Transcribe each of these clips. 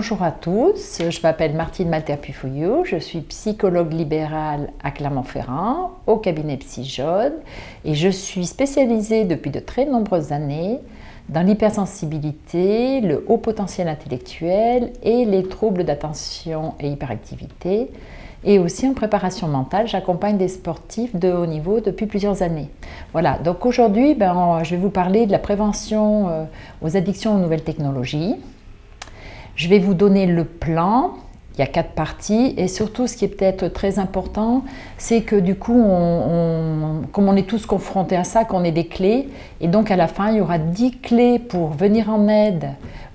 Bonjour à tous, je m'appelle Martine Malter-Pufouillou, je suis psychologue libérale à Clermont-Ferrand, au cabinet Psyjode, et je suis spécialisée depuis de très nombreuses années dans l'hypersensibilité, le haut potentiel intellectuel et les troubles d'attention et hyperactivité. Et aussi en préparation mentale, j'accompagne des sportifs de haut niveau depuis plusieurs années. Voilà, donc aujourd'hui, je vais vous parler de la prévention aux addictions aux nouvelles technologies. Je vais vous donner le plan, il y a 4 parties, et surtout ce qui est peut-être très important, c'est que du coup, comme on est tous confrontés à ça, qu'on ait des clés, et donc à la fin, il y aura 10 clés pour venir en aide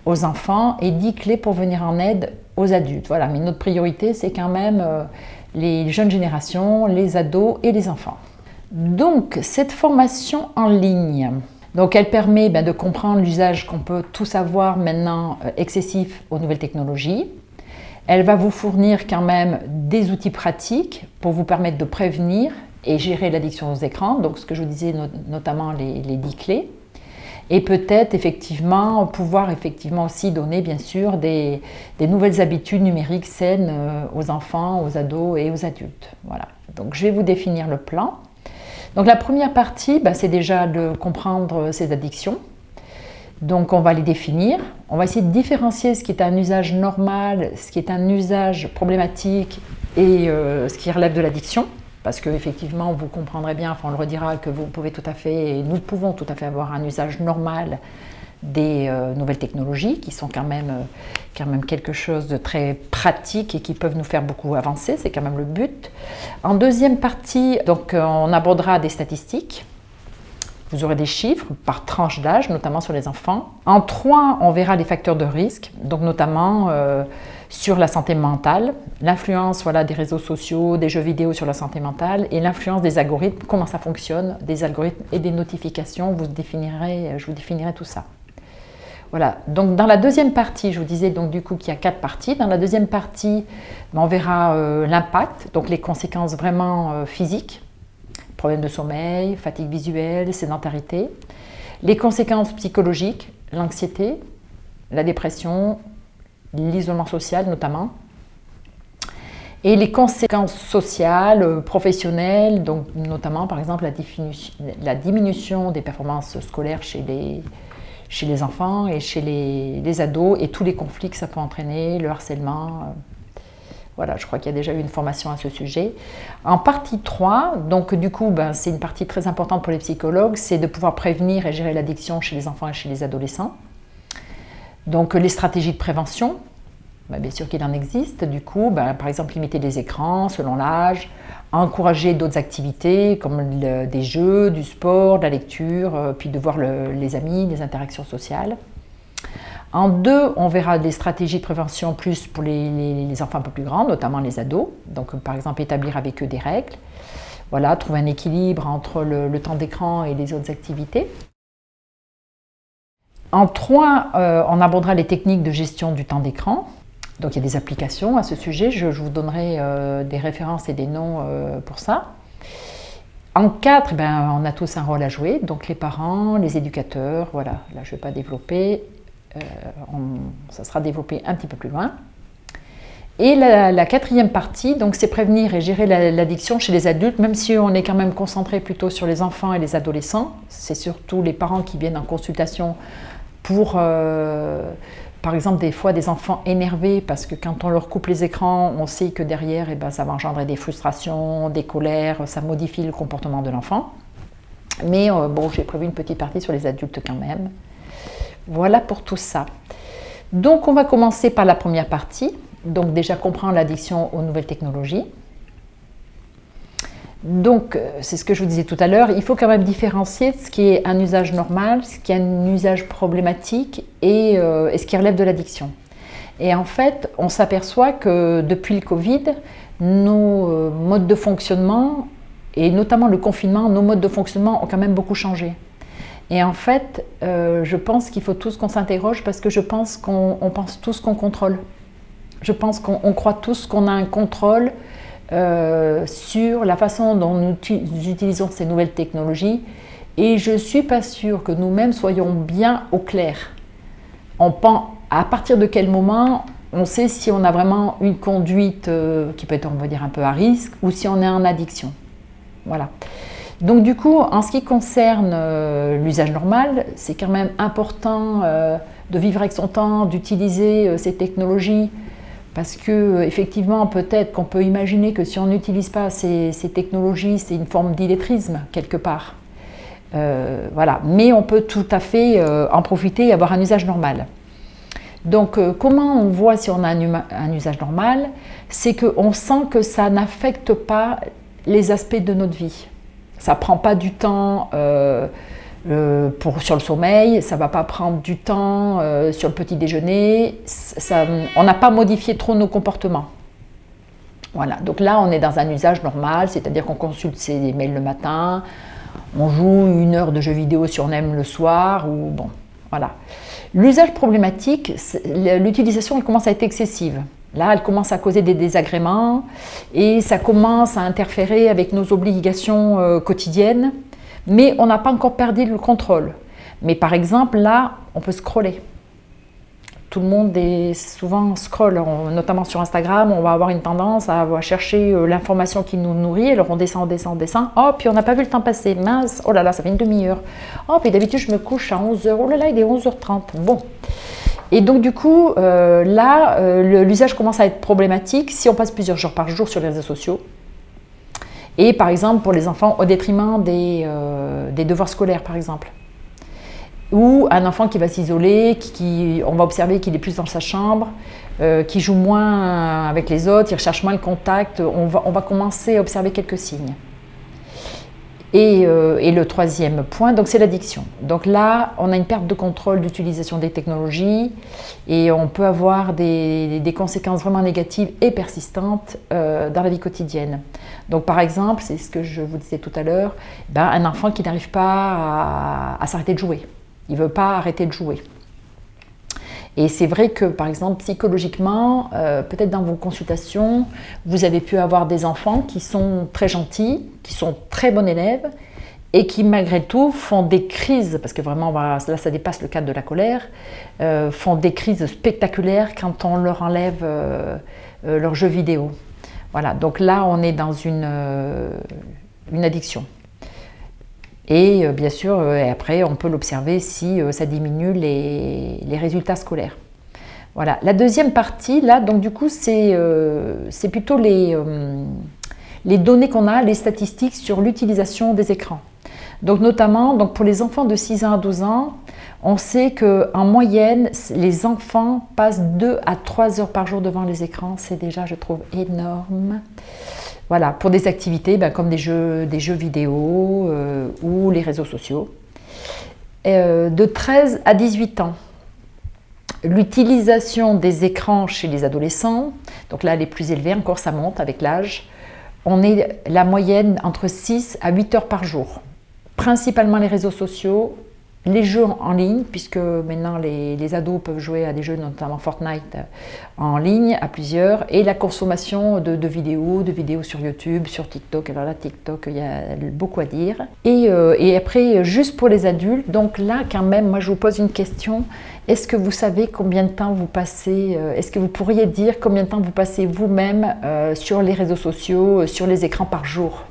aux enfants et 10 clés pour venir en aide aux adultes. Voilà, mais notre priorité, c'est quand même les jeunes générations, les ados et les enfants. Donc, cette formation en ligne, donc elle permet de comprendre l'usage qu'on peut tous avoir maintenant excessif aux nouvelles technologies. Elle va vous fournir quand même des outils pratiques pour vous permettre de prévenir et gérer l'addiction aux écrans, donc ce que je vous disais, notamment les 10 clés. Et peut-être effectivement pouvoir aussi donner bien sûr des nouvelles habitudes numériques saines aux enfants, aux ados et aux adultes. Voilà. Donc je vais vous définir le plan. Donc la première partie, c'est déjà de comprendre ces addictions. Donc on va les définir. On va essayer de différencier ce qui est un usage normal, ce qui est un usage problématique et ce qui relève de l'addiction. Parce qu'effectivement, vous comprendrez bien, on le redira, que vous pouvez tout à fait, et nous pouvons tout à fait avoir un usage normal des nouvelles technologies qui sont quand même quelque chose de très pratique et qui peuvent nous faire beaucoup avancer, c'est quand même le but. En deuxième partie, donc, on abordera des statistiques. Vous aurez des chiffres par tranche d'âge, notamment sur les enfants. En 3, on verra les facteurs de risque, donc notamment sur la santé mentale, l'influence des réseaux sociaux, des jeux vidéo sur la santé mentale et l'influence des algorithmes, comment ça fonctionne, des algorithmes et des notifications, je vous définirai tout ça. Voilà, donc dans la deuxième partie, je vous disais donc du coup qu'il y a 4 parties. Dans la deuxième partie, on verra l'impact, donc les conséquences vraiment physiques, problèmes de sommeil, fatigue visuelle, sédentarité, les conséquences psychologiques, l'anxiété, la dépression, l'isolement social notamment, et les conséquences sociales, professionnelles, donc notamment par exemple la diminution des performances scolaires chez les enfants et chez les ados et tous les conflits que ça peut entraîner, le harcèlement. Voilà, je crois qu'il y a déjà eu une formation à ce sujet. En partie 3, donc du coup, c'est une partie très importante pour les psychologues, c'est de pouvoir prévenir et gérer l'addiction chez les enfants et chez les adolescents. Donc les stratégies de prévention, bien sûr qu'il en existe, du coup, par exemple limiter les écrans selon l'âge, encourager d'autres activités comme des jeux, du sport, de la lecture, puis de voir les amis, les interactions sociales. En 2, on verra des stratégies de prévention plus pour les enfants un peu plus grands, notamment les ados. Donc par exemple établir avec eux des règles. Voilà, trouver un équilibre entre le temps d'écran et les autres activités. En 3, on abordera les techniques de gestion du temps d'écran. Donc il y a des applications à ce sujet, je vous donnerai des références et des noms pour ça. En 4, on a tous un rôle à jouer, donc les parents, les éducateurs, voilà, là je ne vais pas développer, ça sera développé un petit peu plus loin. Et la 4e partie, donc c'est prévenir et gérer l'addiction chez les adultes, même si on est quand même concentré plutôt sur les enfants et les adolescents. C'est surtout les parents qui viennent en consultation pour, par exemple, des fois des enfants énervés, parce que quand on leur coupe les écrans, on sait que derrière, ça va engendrer des frustrations, des colères, ça modifie le comportement de l'enfant. Mais j'ai prévu une petite partie sur les adultes quand même. Voilà pour tout ça. Donc on va commencer par la première partie, donc déjà comprendre l'addiction aux nouvelles technologies. Donc c'est ce que je vous disais tout à l'heure, il faut quand même différencier ce qui est un usage normal, ce qui est un usage problématique et ce qui relève de l'addiction. Et en fait, on s'aperçoit que depuis le Covid, nos modes de fonctionnement, et notamment le confinement, nos modes de fonctionnement ont quand même beaucoup changé. Et en fait, je pense qu'il faut tous qu'on s'interroge parce que je pense qu'on pense tous qu'on contrôle. Je pense qu'on croit tous qu'on a un contrôle sur la façon dont nous utilisons ces nouvelles technologies et je ne suis pas sûre que nous-mêmes soyons bien au clair. À partir de quel moment on sait si on a vraiment une conduite qui peut être, on va dire, un peu à risque ou si on est en addiction. Voilà. Donc du coup, en ce qui concerne l'usage normal, c'est quand même important de vivre avec son temps, d'utiliser ces technologies, parce que effectivement, peut-être qu'on peut imaginer que si on n'utilise pas ces technologies, c'est une forme d'illettrisme quelque part. Voilà. Mais on peut tout à fait en profiter et avoir un usage normal. Donc, comment on voit si on a un usage normal? C'est qu'on sent que ça n'affecte pas les aspects de notre vie. Ça ne prend pas du temps sur le sommeil, ça ne va pas prendre du temps sur le petit déjeuner, on n'a pas modifié trop nos comportements. Voilà, donc là on est dans un usage normal, c'est-à-dire qu'on consulte ses mails le matin, on joue 1 heure de jeux vidéo si on aime le soir, ou bon, voilà. L'usage problématique, l'utilisation elle commence à être excessive. Là, elle commence à causer des désagréments et ça commence à interférer avec nos obligations quotidiennes, mais on n'a pas encore perdu le contrôle. Mais par exemple, là, on peut scroller. Tout le monde est souvent scroll, notamment sur Instagram, on va avoir une tendance à chercher l'information qui nous nourrit, alors on descend, oh, puis on n'a pas vu le temps passer, mince, oh là là, ça fait une demi-heure. Oh, puis d'habitude, je me couche à 11h, oh là là, il est 11h30, bon. Et donc du coup, l'usage commence à être problématique si on passe plusieurs heures par jour sur les réseaux sociaux. Et par exemple, pour les enfants, au détriment des devoirs scolaires, par exemple. Ou un enfant qui va s'isoler, on va observer qu'il est plus dans sa chambre, qui joue moins avec les autres, il recherche moins le contact, on va commencer à observer quelques signes. Et le troisième point, donc c'est l'addiction. Donc là, on a une perte de contrôle d'utilisation des technologies et on peut avoir des conséquences vraiment négatives et persistantes dans la vie quotidienne. Donc par exemple, c'est ce que je vous disais tout à l'heure, un enfant qui n'arrive pas à s'arrêter de jouer. Il ne veut pas arrêter de jouer. Et c'est vrai que, par exemple, psychologiquement, peut-être dans vos consultations, vous avez pu avoir des enfants qui sont très gentils, qui sont très bons élèves, et qui, malgré tout, font des crises, parce que vraiment, là, ça dépasse le cadre de la colère, font des crises spectaculaires quand on leur enlève leurs jeux vidéo. Voilà, donc là, on est dans une addiction. Et bien sûr, après, on peut l'observer si ça diminue les résultats scolaires. Voilà. La deuxième partie, là, donc du coup, c'est plutôt les données qu'on a, les statistiques sur l'utilisation des écrans. Donc notamment, pour les enfants de 6 ans à 12 ans, on sait qu'en moyenne, les enfants passent 2 à 3 heures par jour devant les écrans. C'est déjà, je trouve, énorme. Voilà, pour des activités comme des jeux vidéo ou les réseaux sociaux. De 13 à 18 ans, l'utilisation des écrans chez les adolescents, donc là les plus élevés, encore ça monte avec l'âge, on est la moyenne entre 6 à 8 heures par jour. Principalement les réseaux sociaux, les jeux en ligne, puisque maintenant les ados peuvent jouer à des jeux, notamment Fortnite, en ligne, à plusieurs, et la consommation de vidéos sur YouTube, sur TikTok. Alors là, TikTok, il y a beaucoup à dire. Et après, juste pour les adultes, donc là, quand même, moi, je vous pose une question. Est-ce que vous savez combien de temps vous passez, est-ce que vous pourriez dire combien de temps vous passez vous-même sur les réseaux sociaux, sur les écrans par jour ?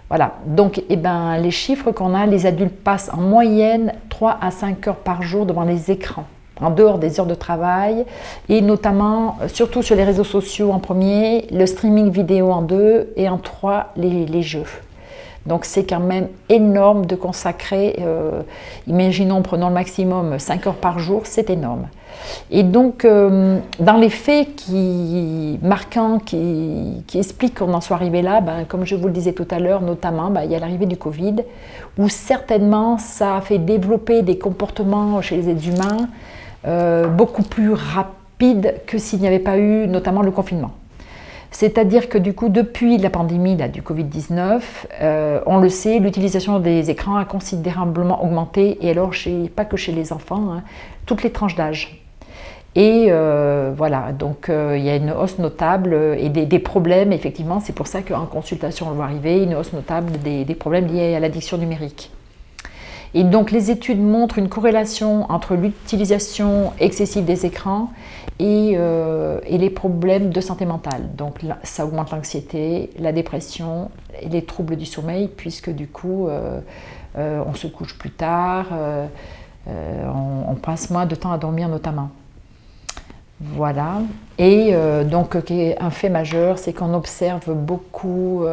Voilà, donc les chiffres qu'on a, les adultes passent en moyenne 3 à 5 heures par jour devant les écrans, en dehors des heures de travail, et notamment, surtout sur les réseaux sociaux en premier, le streaming vidéo en 2, et en 3, les jeux. Donc c'est quand même énorme de consacrer, imaginons, prenons le maximum 5 heures par jour, c'est énorme. Et donc, dans les faits marquants qui expliquent qu'on en soit arrivé là, comme je vous le disais tout à l'heure, notamment, il y a l'arrivée du Covid, où certainement ça a fait développer des comportements chez les êtres humains beaucoup plus rapides que s'il n'y avait pas eu notamment le confinement. C'est-à-dire que du coup, depuis la pandémie du Covid-19, on le sait, l'utilisation des écrans a considérablement augmenté, et alors pas que chez les enfants, toutes les tranches d'âge. Et voilà, donc il y a une hausse notable et des problèmes, effectivement, c'est pour ça qu'en consultation on le voit arriver, une hausse notable des problèmes liés à l'addiction numérique. Et donc les études montrent une corrélation entre l'utilisation excessive des écrans et les problèmes de santé mentale. Donc là, ça augmente l'anxiété, la dépression et les troubles du sommeil, puisque du coup on se couche plus tard, on passe moins de temps à dormir notamment. Voilà. Et donc un fait majeur, c'est qu'on observe beaucoup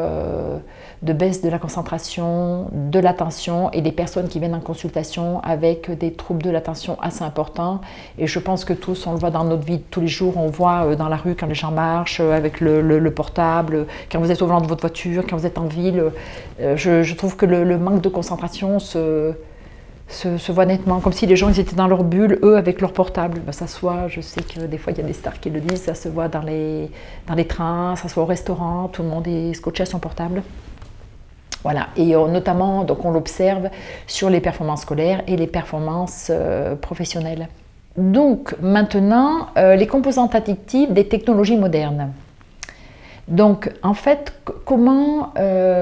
de baisse de la concentration, de l'attention et des personnes qui viennent en consultation avec des troubles de l'attention assez importants. Et je pense que tous, on le voit dans notre vie de tous les jours, on voit dans la rue quand les gens marchent avec le portable, quand vous êtes au volant de votre voiture, quand vous êtes en ville. Je trouve que le manque de concentration se voit nettement, comme si les gens ils étaient dans leur bulle, eux avec leur portable. Ben, ça se voit, je sais que des fois il y a des stars qui le disent, ça se voit dans les trains, ça se voit au restaurant, tout le monde est scotché à son portable. Voilà, et notamment, donc on l'observe sur les performances scolaires et les performances professionnelles. Donc maintenant, les composantes addictives des technologies modernes. Donc en fait, comment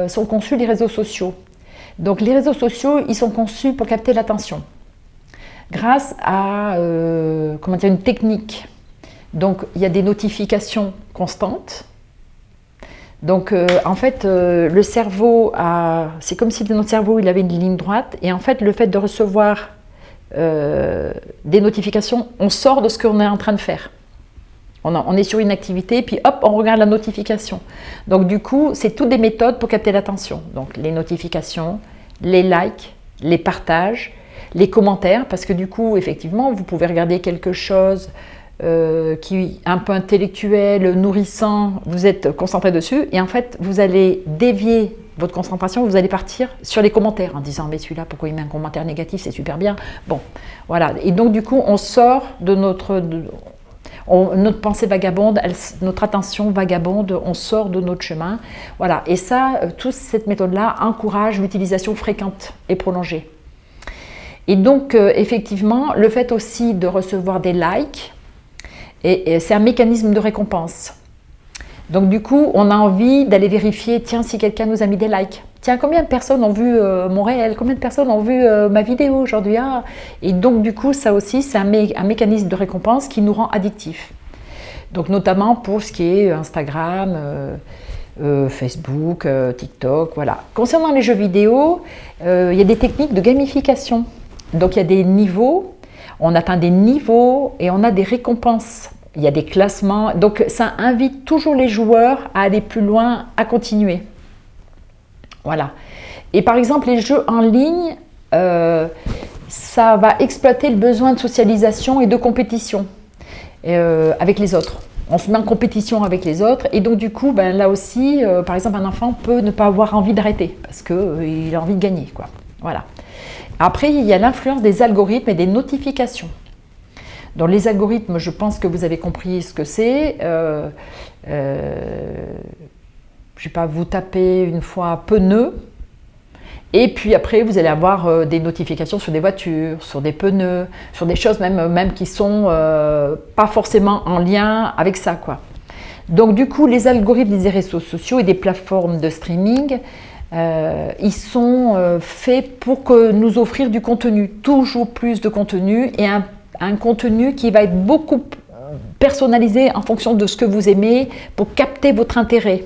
sont conçus les réseaux sociaux? Donc les réseaux sociaux, ils sont conçus pour capter l'attention grâce à une technique. Donc il y a des notifications constantes. Donc en fait, le cerveau c'est comme si notre cerveau il avait une ligne droite, et en fait le fait de recevoir des notifications, on sort de ce qu'on est en train de faire. On est sur une activité, puis hop, on regarde la notification. Donc du coup, c'est toutes des méthodes pour capter l'attention. Donc les notifications, les likes, les partages, les commentaires, parce que du coup, effectivement, vous pouvez regarder quelque chose qui est un peu intellectuel, nourrissant, vous êtes concentré dessus, et en fait, vous allez dévier votre concentration, vous allez partir sur les commentaires en disant mais celui-là, pourquoi il met un commentaire négatif, c'est super bien. Bon, voilà. Et donc du coup, on sort de notre pensée vagabonde, notre attention vagabonde, on sort de notre chemin. Voilà. Et ça, toute cette méthode-là encourage l'utilisation fréquente et prolongée. Et donc, effectivement, le fait aussi de recevoir des likes, et c'est un mécanisme de récompense. Donc du coup, on a envie d'aller vérifier, tiens, si quelqu'un nous a mis des likes. Tiens, combien de personnes ont vu mon réel? Combien de personnes ont vu ma vidéo aujourd'hui? Et donc du coup, ça aussi, c'est un mécanisme de récompense qui nous rend addictifs. Donc notamment pour ce qui est Instagram, Facebook, TikTok, voilà. Concernant les jeux vidéo, il y a des techniques de gamification. Donc il y a des niveaux, on atteint des niveaux et on a des récompenses. Il y a des classements, donc ça invite toujours les joueurs à aller plus loin, à continuer. Voilà. Et par exemple, les jeux en ligne, ça va exploiter le besoin de socialisation et de compétition avec les autres. On se met en compétition avec les autres, et donc du coup, là aussi, par exemple, un enfant peut ne pas avoir envie d'arrêter parce qu'il a envie de gagner, quoi. Voilà. Après, il y a l'influence des algorithmes et des notifications. Dans les algorithmes, je pense que vous avez compris ce que c'est. Je ne sais pas, vous tapez une fois pneu, et puis après, vous allez avoir des notifications sur des voitures, sur des pneus, sur des choses même qui ne sont pas forcément en lien avec ça, quoi. Donc du coup, les algorithmes des réseaux sociaux et des plateformes de streaming, ils sont faits pour nous offrir du contenu, toujours plus de contenu, et un contenu qui va être beaucoup personnalisé en fonction de ce que vous aimez pour capter votre intérêt.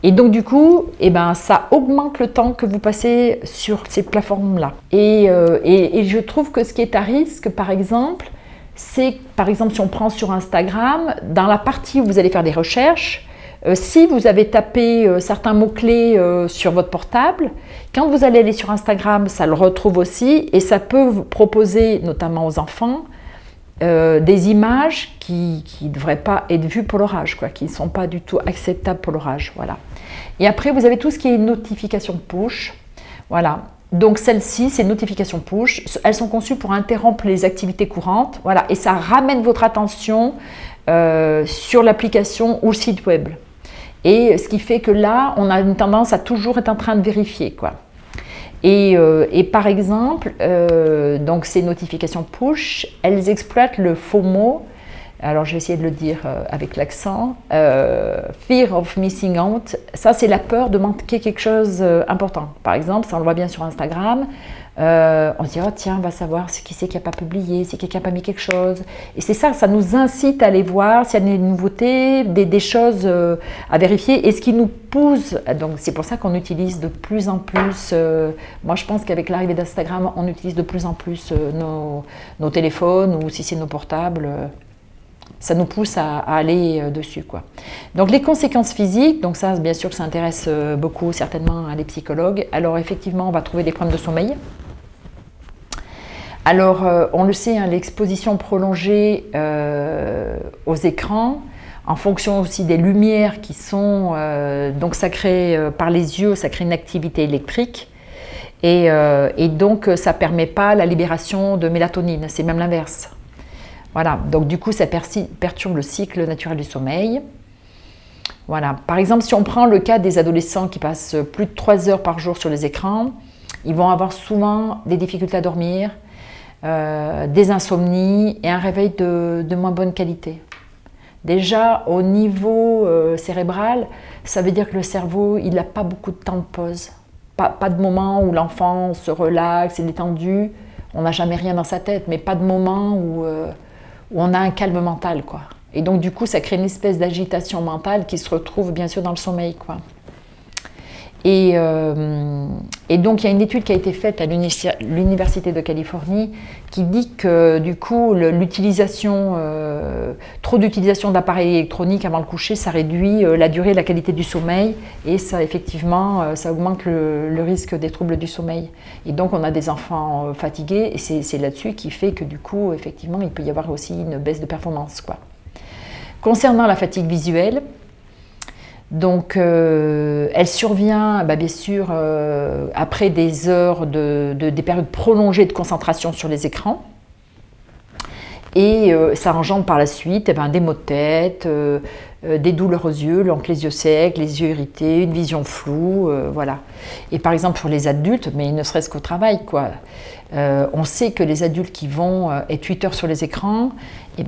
Et donc du coup, ça augmente le temps que vous passez sur ces plateformes-là. Et je trouve que ce qui est à risque, par exemple, c'est, par exemple, si on prend sur Instagram, dans la partie où vous allez faire des recherches, si vous avez tapé certains mots-clés sur votre portable, quand vous allez aller sur Instagram, ça le retrouve aussi, et ça peut vous proposer, notamment aux enfants, des images qui ne devraient pas être vues pour leur âge, quoi, qui ne sont pas du tout acceptables pour leur âge. Voilà. Et après, vous avez tout ce qui est notification push. Voilà. Donc celles-ci, ces notifications push, elles sont conçues pour interrompre les activités courantes. Voilà. Et ça ramène votre attention sur l'application ou le site web. Et ce qui fait que là, on a une tendance à toujours être en train de vérifier, quoi. Et par exemple, donc ces notifications push, elles exploitent le FOMO. Alors je vais essayer de le dire avec l'accent. Fear of missing out. Ça, c'est la peur de manquer quelque chose d'important. Par exemple, ça on le voit bien sur Instagram. On se dit, oh tiens, on va savoir qui c'est qui n'a pas publié, si quelqu'un n'a pas mis quelque chose. Et c'est ça, ça nous incite à aller voir s'il y a des nouveautés, des choses à vérifier. Et ce qui nous pousse, donc c'est pour ça qu'on utilise de plus en plus, moi je pense qu'avec l'arrivée d'Instagram, on utilise de plus en plus nos téléphones ou si c'est nos portables. Ça nous pousse à aller dessus, quoi. Donc les conséquences physiques, donc ça bien sûr ça intéresse beaucoup certainement les psychologues. Alors effectivement on va trouver des problèmes de sommeil. Alors on le sait, hein, l'exposition prolongée aux écrans, en fonction aussi des lumières qui sont, donc ça crée par les yeux, ça crée une activité électrique et donc ça ne permet pas la libération de mélatonine, c'est même l'inverse. Voilà, donc du coup, ça perturbe le cycle naturel du sommeil. Voilà, par exemple, si on prend le cas des adolescents qui passent plus de 3 heures par jour sur les écrans, ils vont avoir souvent des difficultés à dormir, des insomnies et un réveil de moins bonne qualité. Déjà, au niveau cérébral, ça veut dire que le cerveau, il n'a pas beaucoup de temps de pause. Pas de moment où l'enfant se relaxe, est détendu. On n'a jamais rien dans sa tête, mais pas de moment où on a un calme mental, quoi. Et donc du coup ça crée une espèce d'agitation mentale qui se retrouve bien sûr dans le sommeil, quoi. Et donc il y a une étude qui a été faite à l'Université de Californie qui dit que du coup trop d'utilisation d'appareils électroniques avant le coucher, ça réduit la durée et la qualité du sommeil et ça effectivement ça augmente le risque des troubles du sommeil. Et donc on a des enfants fatigués et c'est là-dessus qui fait que du coup effectivement il peut y avoir aussi une baisse de performance, quoi. Concernant la fatigue visuelle, donc, elle survient bien sûr après des heures des périodes prolongées de concentration sur les écrans et ça engendre par la suite des maux de tête, des douleurs aux yeux, donc les yeux secs, les yeux irrités, une vision floue, voilà. Et par exemple pour les adultes, mais ne serait-ce qu'au travail, quoi. On sait que les adultes qui vont être 8 heures sur les écrans, ils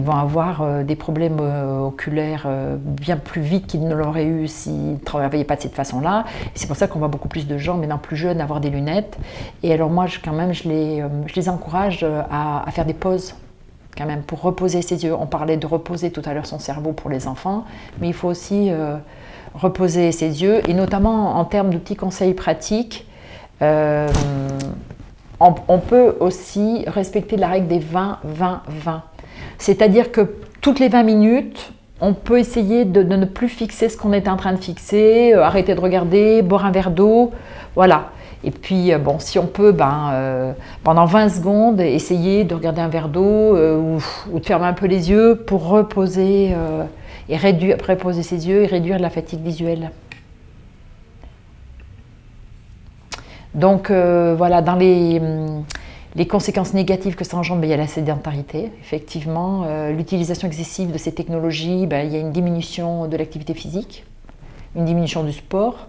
vont avoir des problèmes oculaires bien plus vite qu'ils ne l'auraient eu s'ils ne travaillaient pas de cette façon-là. C'est pour ça qu'on voit beaucoup plus de gens, maintenant plus jeunes, avoir des lunettes. Et alors moi, je les encourage à faire des pauses, quand même, pour reposer ses yeux. On parlait de reposer tout à l'heure son cerveau pour les enfants, mais il faut aussi reposer ses yeux, et notamment en termes de petits conseils pratiques. On peut aussi respecter la règle des 20-20-20. C'est-à-dire que toutes les 20 minutes, on peut essayer de ne plus fixer ce qu'on est en train de fixer, arrêter de regarder, boire un verre d'eau, voilà. Et puis, si on peut, pendant 20 secondes, essayer de regarder un verre d'eau ou de fermer un peu les yeux pour reposer et reposer ses yeux et réduire la fatigue visuelle. Donc voilà, dans les conséquences négatives que ça engendre, il y a la sédentarité, effectivement, l'utilisation excessive de ces technologies, il y a une diminution de l'activité physique, une diminution du sport,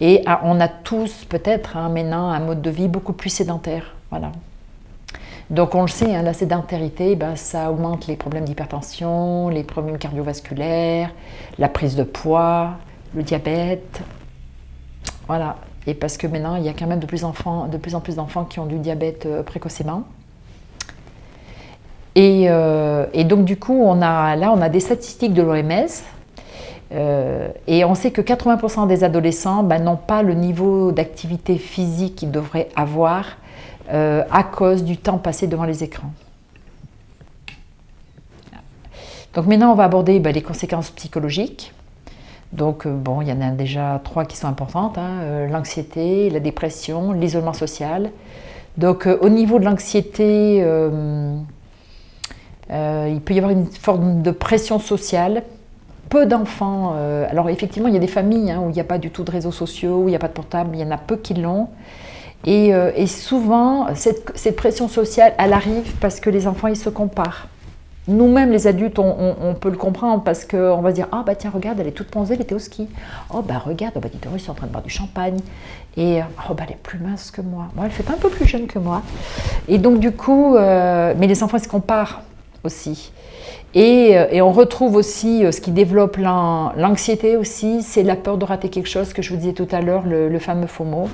et on a tous peut-être maintenant un mode de vie beaucoup plus sédentaire. Voilà. Donc on le sait, hein, la sédentarité, ça augmente les problèmes d'hypertension, les problèmes cardiovasculaires, la prise de poids, le diabète, voilà. Et parce que maintenant, il y a quand même de plus en plus d'enfants qui ont du diabète précocement. Et donc du coup, on a des statistiques de l'OMS et on sait que 80% des adolescents n'ont pas le niveau d'activité physique qu'ils devraient avoir à cause du temps passé devant les écrans. Donc maintenant, on va aborder les conséquences psychologiques. Donc il y en a déjà 3 qui sont importantes, hein, l'anxiété, la dépression, l'isolement social. Donc au niveau de l'anxiété, il peut y avoir une forme de pression sociale. Peu d'enfants, alors effectivement il y a des familles où il n'y a pas du tout de réseaux sociaux, où il n'y a pas de portable, il y en a peu qui l'ont. Et souvent cette pression sociale, elle arrive parce que les enfants ils se comparent. Nous-mêmes, les adultes, on peut le comprendre parce qu'on va se dire « Ah tiens, regarde, elle est toute bronzée, elle était au ski. Oh regarde, dis donc, ils sont en train de boire du champagne. Et elle est plus mince que moi. Moi, elle fait pas un peu plus jeune que moi. » Et donc du coup, mais les enfants ils se comparent aussi. Et on retrouve aussi ce qui développe l'anxiété aussi, c'est la peur de rater quelque chose que je vous disais tout à l'heure, le fameux FOMO.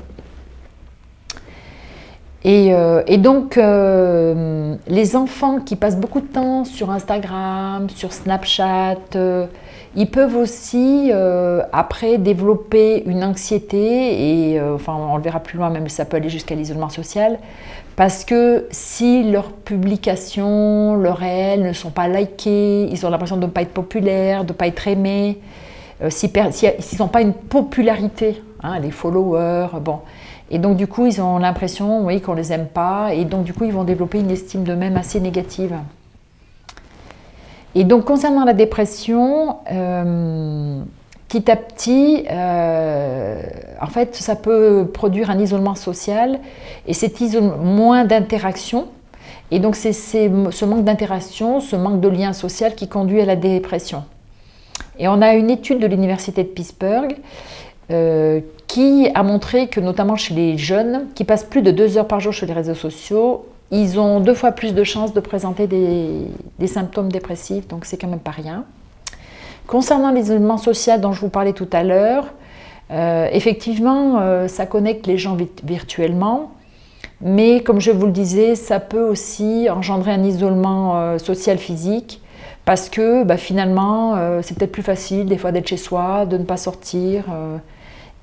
Et donc, les enfants qui passent beaucoup de temps sur Instagram, sur Snapchat, ils peuvent aussi, après, développer une anxiété, et enfin, on le verra plus loin, même ça peut aller jusqu'à l'isolement social, parce que si leurs publications, leurs réels ne sont pas likés, ils ont l'impression de ne pas être populaires, de ne pas être aimés, s'ils n'ont pas une popularité, hein, les followers, bon. Et donc du coup, ils ont l'impression, oui, qu'on ne les aime pas, et donc du coup, ils vont développer une estime d'eux-mêmes assez négative. Et donc concernant la dépression, petit à petit, en fait, ça peut produire un isolement social, et cet isolement, moins d'interaction, et donc c'est ce manque d'interaction, ce manque de lien social qui conduit à la dépression. Et on a une étude de l'université de Pittsburgh qui a montré que notamment chez les jeunes qui passent plus de 2 heures par jour sur les réseaux sociaux, ils ont 2 fois plus de chances de présenter des symptômes dépressifs, donc c'est quand même pas rien. Concernant l'isolement social dont je vous parlais tout à l'heure, effectivement, ça connecte les gens virtuellement, mais comme je vous le disais, ça peut aussi engendrer un isolement social physique, parce que finalement, c'est peut-être plus facile des fois d'être chez soi, de ne pas sortir,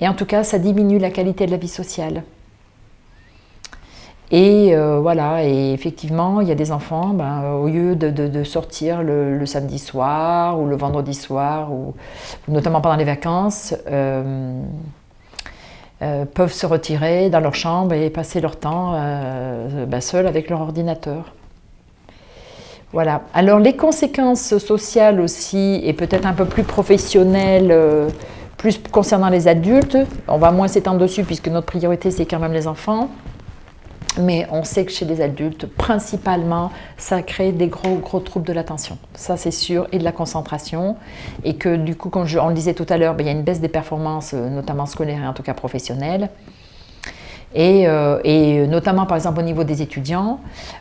et en tout cas, ça diminue la qualité de la vie sociale. Et voilà, et effectivement, il y a des enfants, au lieu de sortir le samedi soir ou le vendredi soir, ou notamment pendant les vacances, peuvent se retirer dans leur chambre et passer leur temps seuls avec leur ordinateur. Voilà. Alors les conséquences sociales aussi, et peut-être un peu plus professionnelles, plus concernant les adultes, on va moins s'étendre dessus puisque notre priorité c'est quand même les enfants. Mais on sait que chez les adultes, principalement, ça crée des gros troubles de l'attention. Ça, c'est sûr, et de la concentration. Et que du coup, comme on le disait tout à l'heure, il y a une baisse des performances, notamment scolaires et en tout cas professionnelles. Et notamment, par exemple, au niveau des étudiants,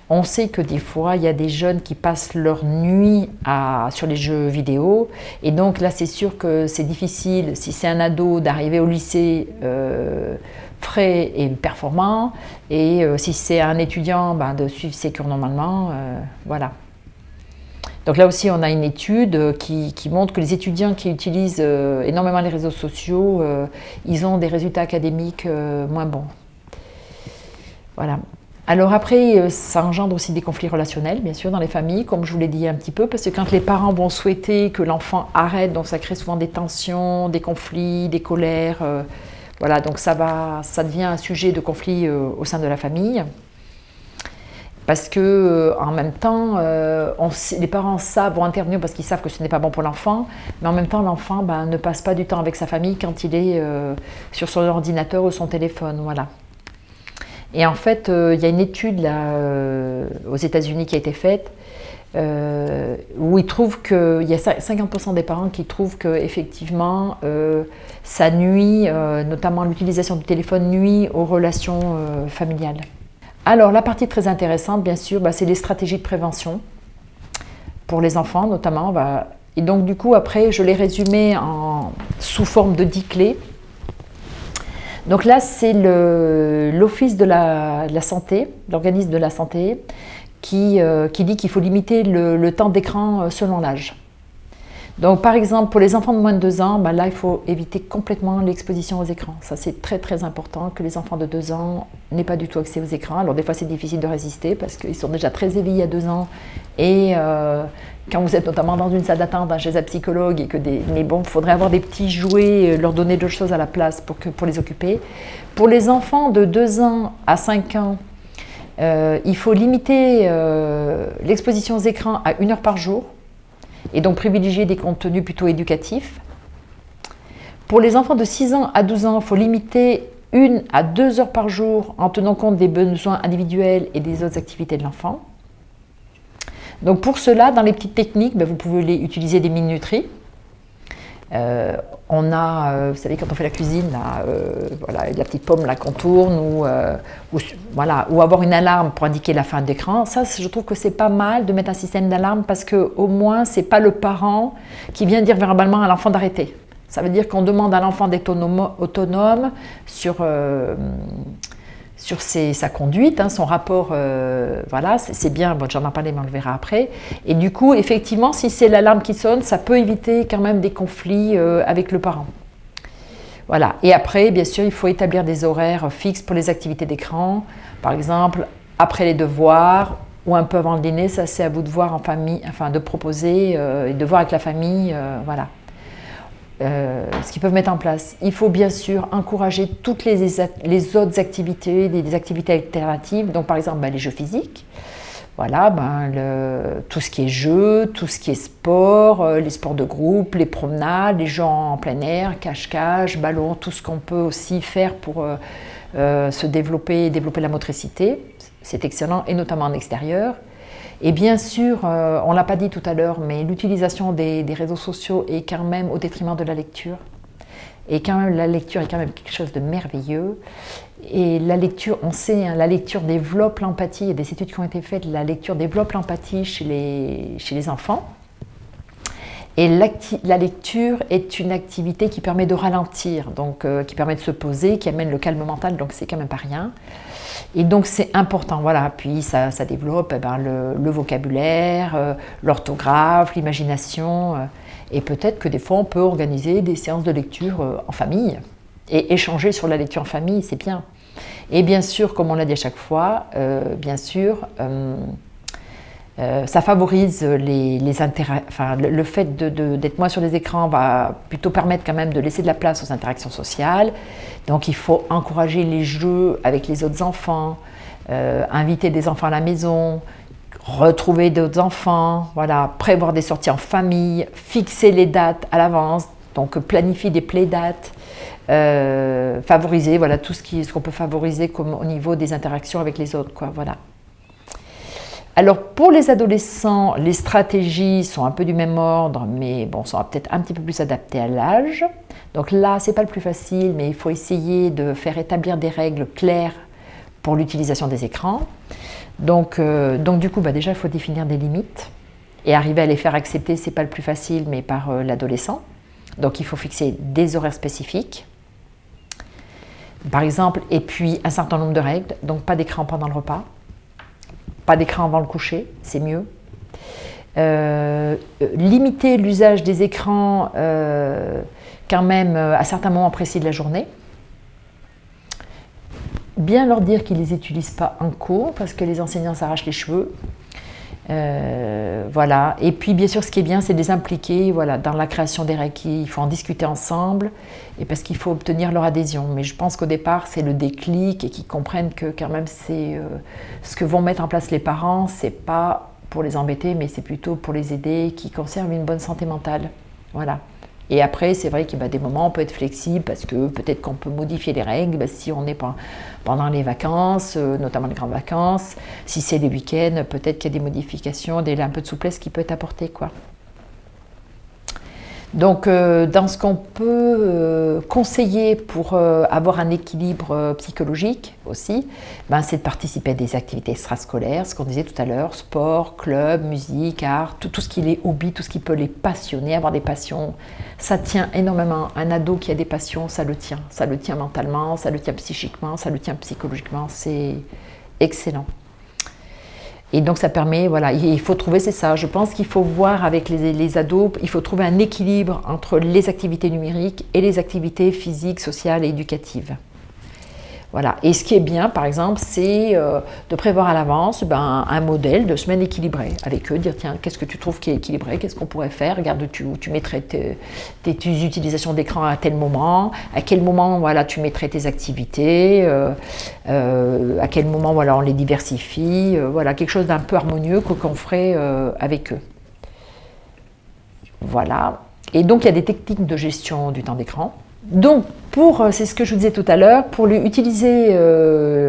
on sait que des fois, il y a des jeunes qui passent leur nuit sur les jeux vidéo. Et donc là, c'est sûr que c'est difficile, si c'est un ado, d'arriver au lycée frais et performant, et si c'est un étudiant, de suivre ses cours normalement, voilà. Donc là aussi, on a une étude qui montre que les étudiants qui utilisent énormément les réseaux sociaux, ils ont des résultats académiques moins bons. Voilà. Alors après, ça engendre aussi des conflits relationnels, bien sûr, dans les familles, comme je vous l'ai dit un petit peu, parce que quand les parents vont souhaiter que l'enfant arrête, donc ça crée souvent des tensions, des conflits, des colères. Voilà, donc ça devient un sujet de conflit au sein de la famille. Parce que en même temps, les parents vont intervenir parce qu'ils savent que ce n'est pas bon pour l'enfant, mais en même temps, l'enfant ne passe pas du temps avec sa famille quand il est sur son ordinateur ou son téléphone. Voilà. Et en fait, il y a une étude là, aux États-Unis qui a été faite, où ils trouvent qu'il y a 50% des parents qui trouvent qu'effectivement, ça nuit, notamment l'utilisation du téléphone nuit aux relations familiales. Alors, la partie très intéressante, bien sûr, c'est les stratégies de prévention pour les enfants, notamment. Et donc, du coup, après, je l'ai résumé sous forme de 10 clés. Donc là, c'est l'Office de la santé, l'organisme de la santé, qui dit qu'il faut limiter le temps d'écran selon l'âge. Donc par exemple, pour les enfants de moins de 2 ans, là, il faut éviter complètement l'exposition aux écrans. Ça, c'est très important que les enfants de 2 ans n'aient pas du tout accès aux écrans. Alors des fois, c'est difficile de résister parce qu'ils sont déjà très éveillés à 2 ans. Et quand vous êtes notamment dans une salle d'attente chez un psychologue, mais bon, il faudrait avoir des petits jouets, leur donner d'autres choses à la place pour les occuper. Pour les enfants de 2 ans à 5 ans, il faut limiter l'exposition aux écrans à 1 heure par jour. Et donc privilégier des contenus plutôt éducatifs. Pour les enfants de 6 ans à 12 ans, il faut limiter 1 à 2 heures par jour en tenant compte des besoins individuels et des autres activités de l'enfant. Donc pour cela, dans les petites techniques, vous pouvez utiliser des minuteries. On a, vous savez, quand on fait la cuisine, voilà, la petite pomme là qu'on tourne, ou avoir une alarme pour indiquer la fin d'écran. Ça, je trouve que c'est pas mal de mettre un système d'alarme parce que au moins c'est pas le parent qui vient dire verbalement à l'enfant d'arrêter. Ça veut dire qu'on demande à l'enfant d'être autonome sur sa conduite, hein, son rapport, voilà, c'est bien, bon, j'en ai parlé, mais on le verra après. Et du coup, effectivement, si c'est l'alarme qui sonne, ça peut éviter quand même des conflits avec le parent. Voilà. Et après, bien sûr, il faut établir des horaires fixes pour les activités d'écran. Par exemple, après les devoirs ou un peu avant le dîner, ça c'est à vous de voir en famille, enfin de proposer et de voir avec la famille, voilà. Ce qu'ils peuvent mettre en place. Il faut bien sûr encourager toutes les autres activités, des activités alternatives, donc par exemple les jeux physiques, voilà, tout ce qui est jeux, tout ce qui est sport, les sports de groupe, les promenades, les jeux en plein air, cache-cache, ballon, tout ce qu'on peut aussi faire pour se développer la motricité, c'est excellent, et notamment en extérieur. Et bien sûr, on ne l'a pas dit tout à l'heure, mais l'utilisation des réseaux sociaux est quand même au détriment de la lecture. Et quand même, la lecture est quand même quelque chose de merveilleux. Et la lecture, on sait, hein, la lecture développe l'empathie. Il y a des études qui ont été faites, la lecture développe l'empathie chez les enfants. Et la lecture est une activité qui permet de ralentir, donc qui permet de se poser, qui amène le calme mental, donc c'est quand même pas rien. Et donc c'est important, voilà. Puis ça développe le vocabulaire, l'orthographe, l'imagination. Et peut-être que des fois on peut organiser des séances de lecture en famille. Et échanger sur la lecture en famille, c'est bien. Et bien sûr, comme on l'a dit à chaque fois, bien sûr, ça favorise les intérêts. Enfin, le fait d'être moins sur les écrans va plutôt permettre quand même de laisser de la place aux interactions sociales. Donc il faut encourager les jeux avec les autres enfants, inviter des enfants à la maison, retrouver d'autres enfants, voilà, prévoir des sorties en famille, fixer les dates à l'avance, donc planifier des playdates, favoriser voilà, tout ce qu'on peut favoriser comme au niveau des interactions avec les autres, quoi, voilà. Alors pour les adolescents, les stratégies sont un peu du même ordre, mais bon, sont peut-être un petit peu plus adaptées à l'âge. Donc là, c'est pas le plus facile, mais il faut essayer de faire établir des règles claires pour l'utilisation des écrans. Donc du coup, déjà, il faut définir des limites et arriver à les faire accepter, c'est pas le plus facile, mais par l'adolescent. Donc il faut fixer des horaires spécifiques, par exemple, et puis un certain nombre de règles. Donc pas d'écran pendant le repas. Pas d'écran avant le coucher, c'est mieux. Limiter l'usage des écrans quand même à certains moments précis de la journée. Bien leur dire qu'ils ne les utilisent pas en cours parce que les enseignants s'arrachent les cheveux. Voilà. Et puis bien sûr ce qui est bien c'est de les impliquer voilà, dans la création des règles. Il faut en discuter ensemble et parce qu'il faut obtenir leur adhésion. Mais je pense qu'au départ c'est le déclic et qu'ils comprennent que quand même c'est ce que vont mettre en place les parents, c'est pas pour les embêter mais c'est plutôt pour les aider, qui conservent une bonne santé mentale. Voilà. Et après, c'est vrai qu'il y a des moments, on peut être flexible parce que peut-être qu'on peut modifier les règles si on est pendant les vacances, notamment les grandes vacances. Si c'est les week-ends, peut-être qu'il y a des modifications, un peu de souplesse qui peut être apportée, quoi. Donc, dans ce qu'on peut conseiller pour avoir un équilibre psychologique aussi, c'est de participer à des activités extrascolaires, ce qu'on disait tout à l'heure, sport, club, musique, art, tout ce qui les hobby, tout ce qui peut les passionner, avoir des passions. Ça tient énormément. Un ado qui a des passions, ça le tient. Ça le tient mentalement, ça le tient psychiquement, ça le tient psychologiquement. C'est excellent. Et donc ça permet, voilà, il faut trouver, c'est ça, je pense qu'il faut voir avec les ados, il faut trouver un équilibre entre les activités numériques et les activités physiques, sociales et éducatives. Voilà. Et ce qui est bien, par exemple, c'est de prévoir à l'avance un modèle de semaine équilibrée avec eux, dire tiens, qu'est-ce que tu trouves qui est équilibré, qu'est-ce qu'on pourrait faire, regarde, tu mettrais tes utilisations d'écran à tel moment, à quel moment voilà, tu mettrais tes activités, à quel moment voilà, on les diversifie, voilà, quelque chose d'un peu harmonieux qu'on ferait avec eux. Voilà. Et donc il y a des techniques de gestion du temps d'écran. Donc, c'est ce que je vous disais tout à l'heure, pour utiliser,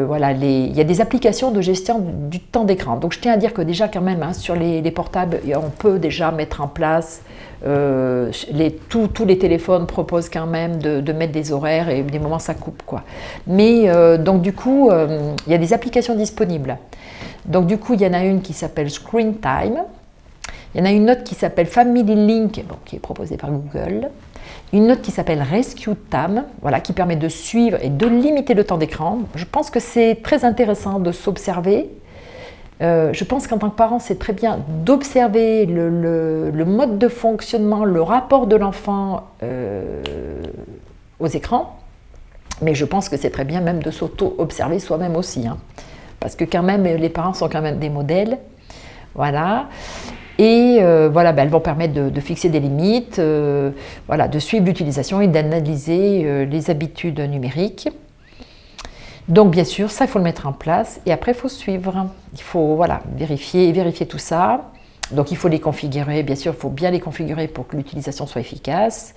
voilà, il y a des applications de gestion du temps d'écran. Donc, je tiens à dire que déjà, quand même, sur les portables, on peut déjà mettre en place, tous les téléphones proposent quand même de mettre des horaires et des moments ça coupe, quoi. Mais, donc, du coup, il y a des applications disponibles. Donc, du coup, il y en a une qui s'appelle Screen Time, Il y en a une autre qui s'appelle Family Link, bon, qui est proposée par Google. Une autre qui s'appelle Rescue Time, voilà, qui permet de suivre et de limiter le temps d'écran. Je pense que c'est très intéressant de s'observer. Je pense qu'en tant que parent, c'est très bien d'observer le mode de fonctionnement, le rapport de l'enfant aux écrans. Mais je pense que c'est très bien même de s'auto-observer soi-même aussi. Hein, parce que quand même, les parents sont quand même des modèles. Voilà. Et voilà, elles vont permettre de fixer des limites, voilà, de suivre l'utilisation et d'analyser les habitudes numériques. Donc bien sûr, ça il faut le mettre en place et après il faut suivre. Il faut voilà, vérifier tout ça. Donc il faut les configurer, bien sûr, il faut bien les configurer pour que l'utilisation soit efficace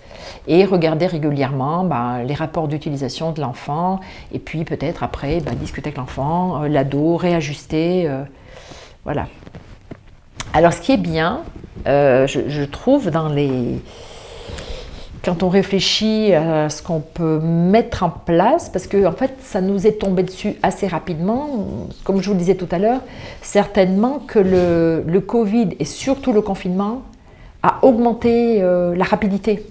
et regarder régulièrement les rapports d'utilisation de l'enfant et puis peut-être après discuter avec l'enfant, l'ado, réajuster, voilà. Alors ce qui est bien, je trouve quand on réfléchit à ce qu'on peut mettre en place, parce que en fait ça nous est tombé dessus assez rapidement, comme je vous le disais tout à l'heure, certainement que le Covid et surtout le confinement a augmenté la rapidité.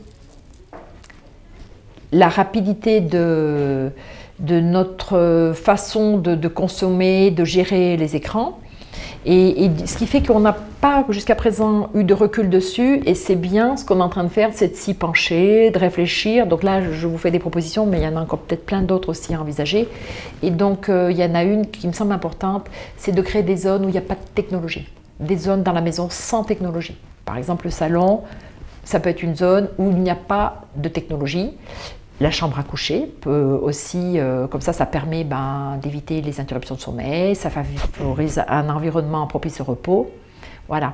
La rapidité de notre façon de consommer, de gérer les écrans. Et ce qui fait qu'on n'a pas jusqu'à présent eu de recul dessus, et c'est bien, ce qu'on est en train de faire, c'est de s'y pencher, de réfléchir. Donc là, je vous fais des propositions, mais il y en a encore peut-être plein d'autres aussi à envisager. Et donc, il y en a une qui me semble importante, c'est de créer des zones où il n'y a pas de technologie. Des zones dans la maison sans technologie. Par exemple, le salon, ça peut être une zone où il n'y a pas de technologie. La chambre à coucher peut aussi, comme ça permet d'éviter les interruptions de sommeil, ça favorise un environnement propice au repos. Voilà.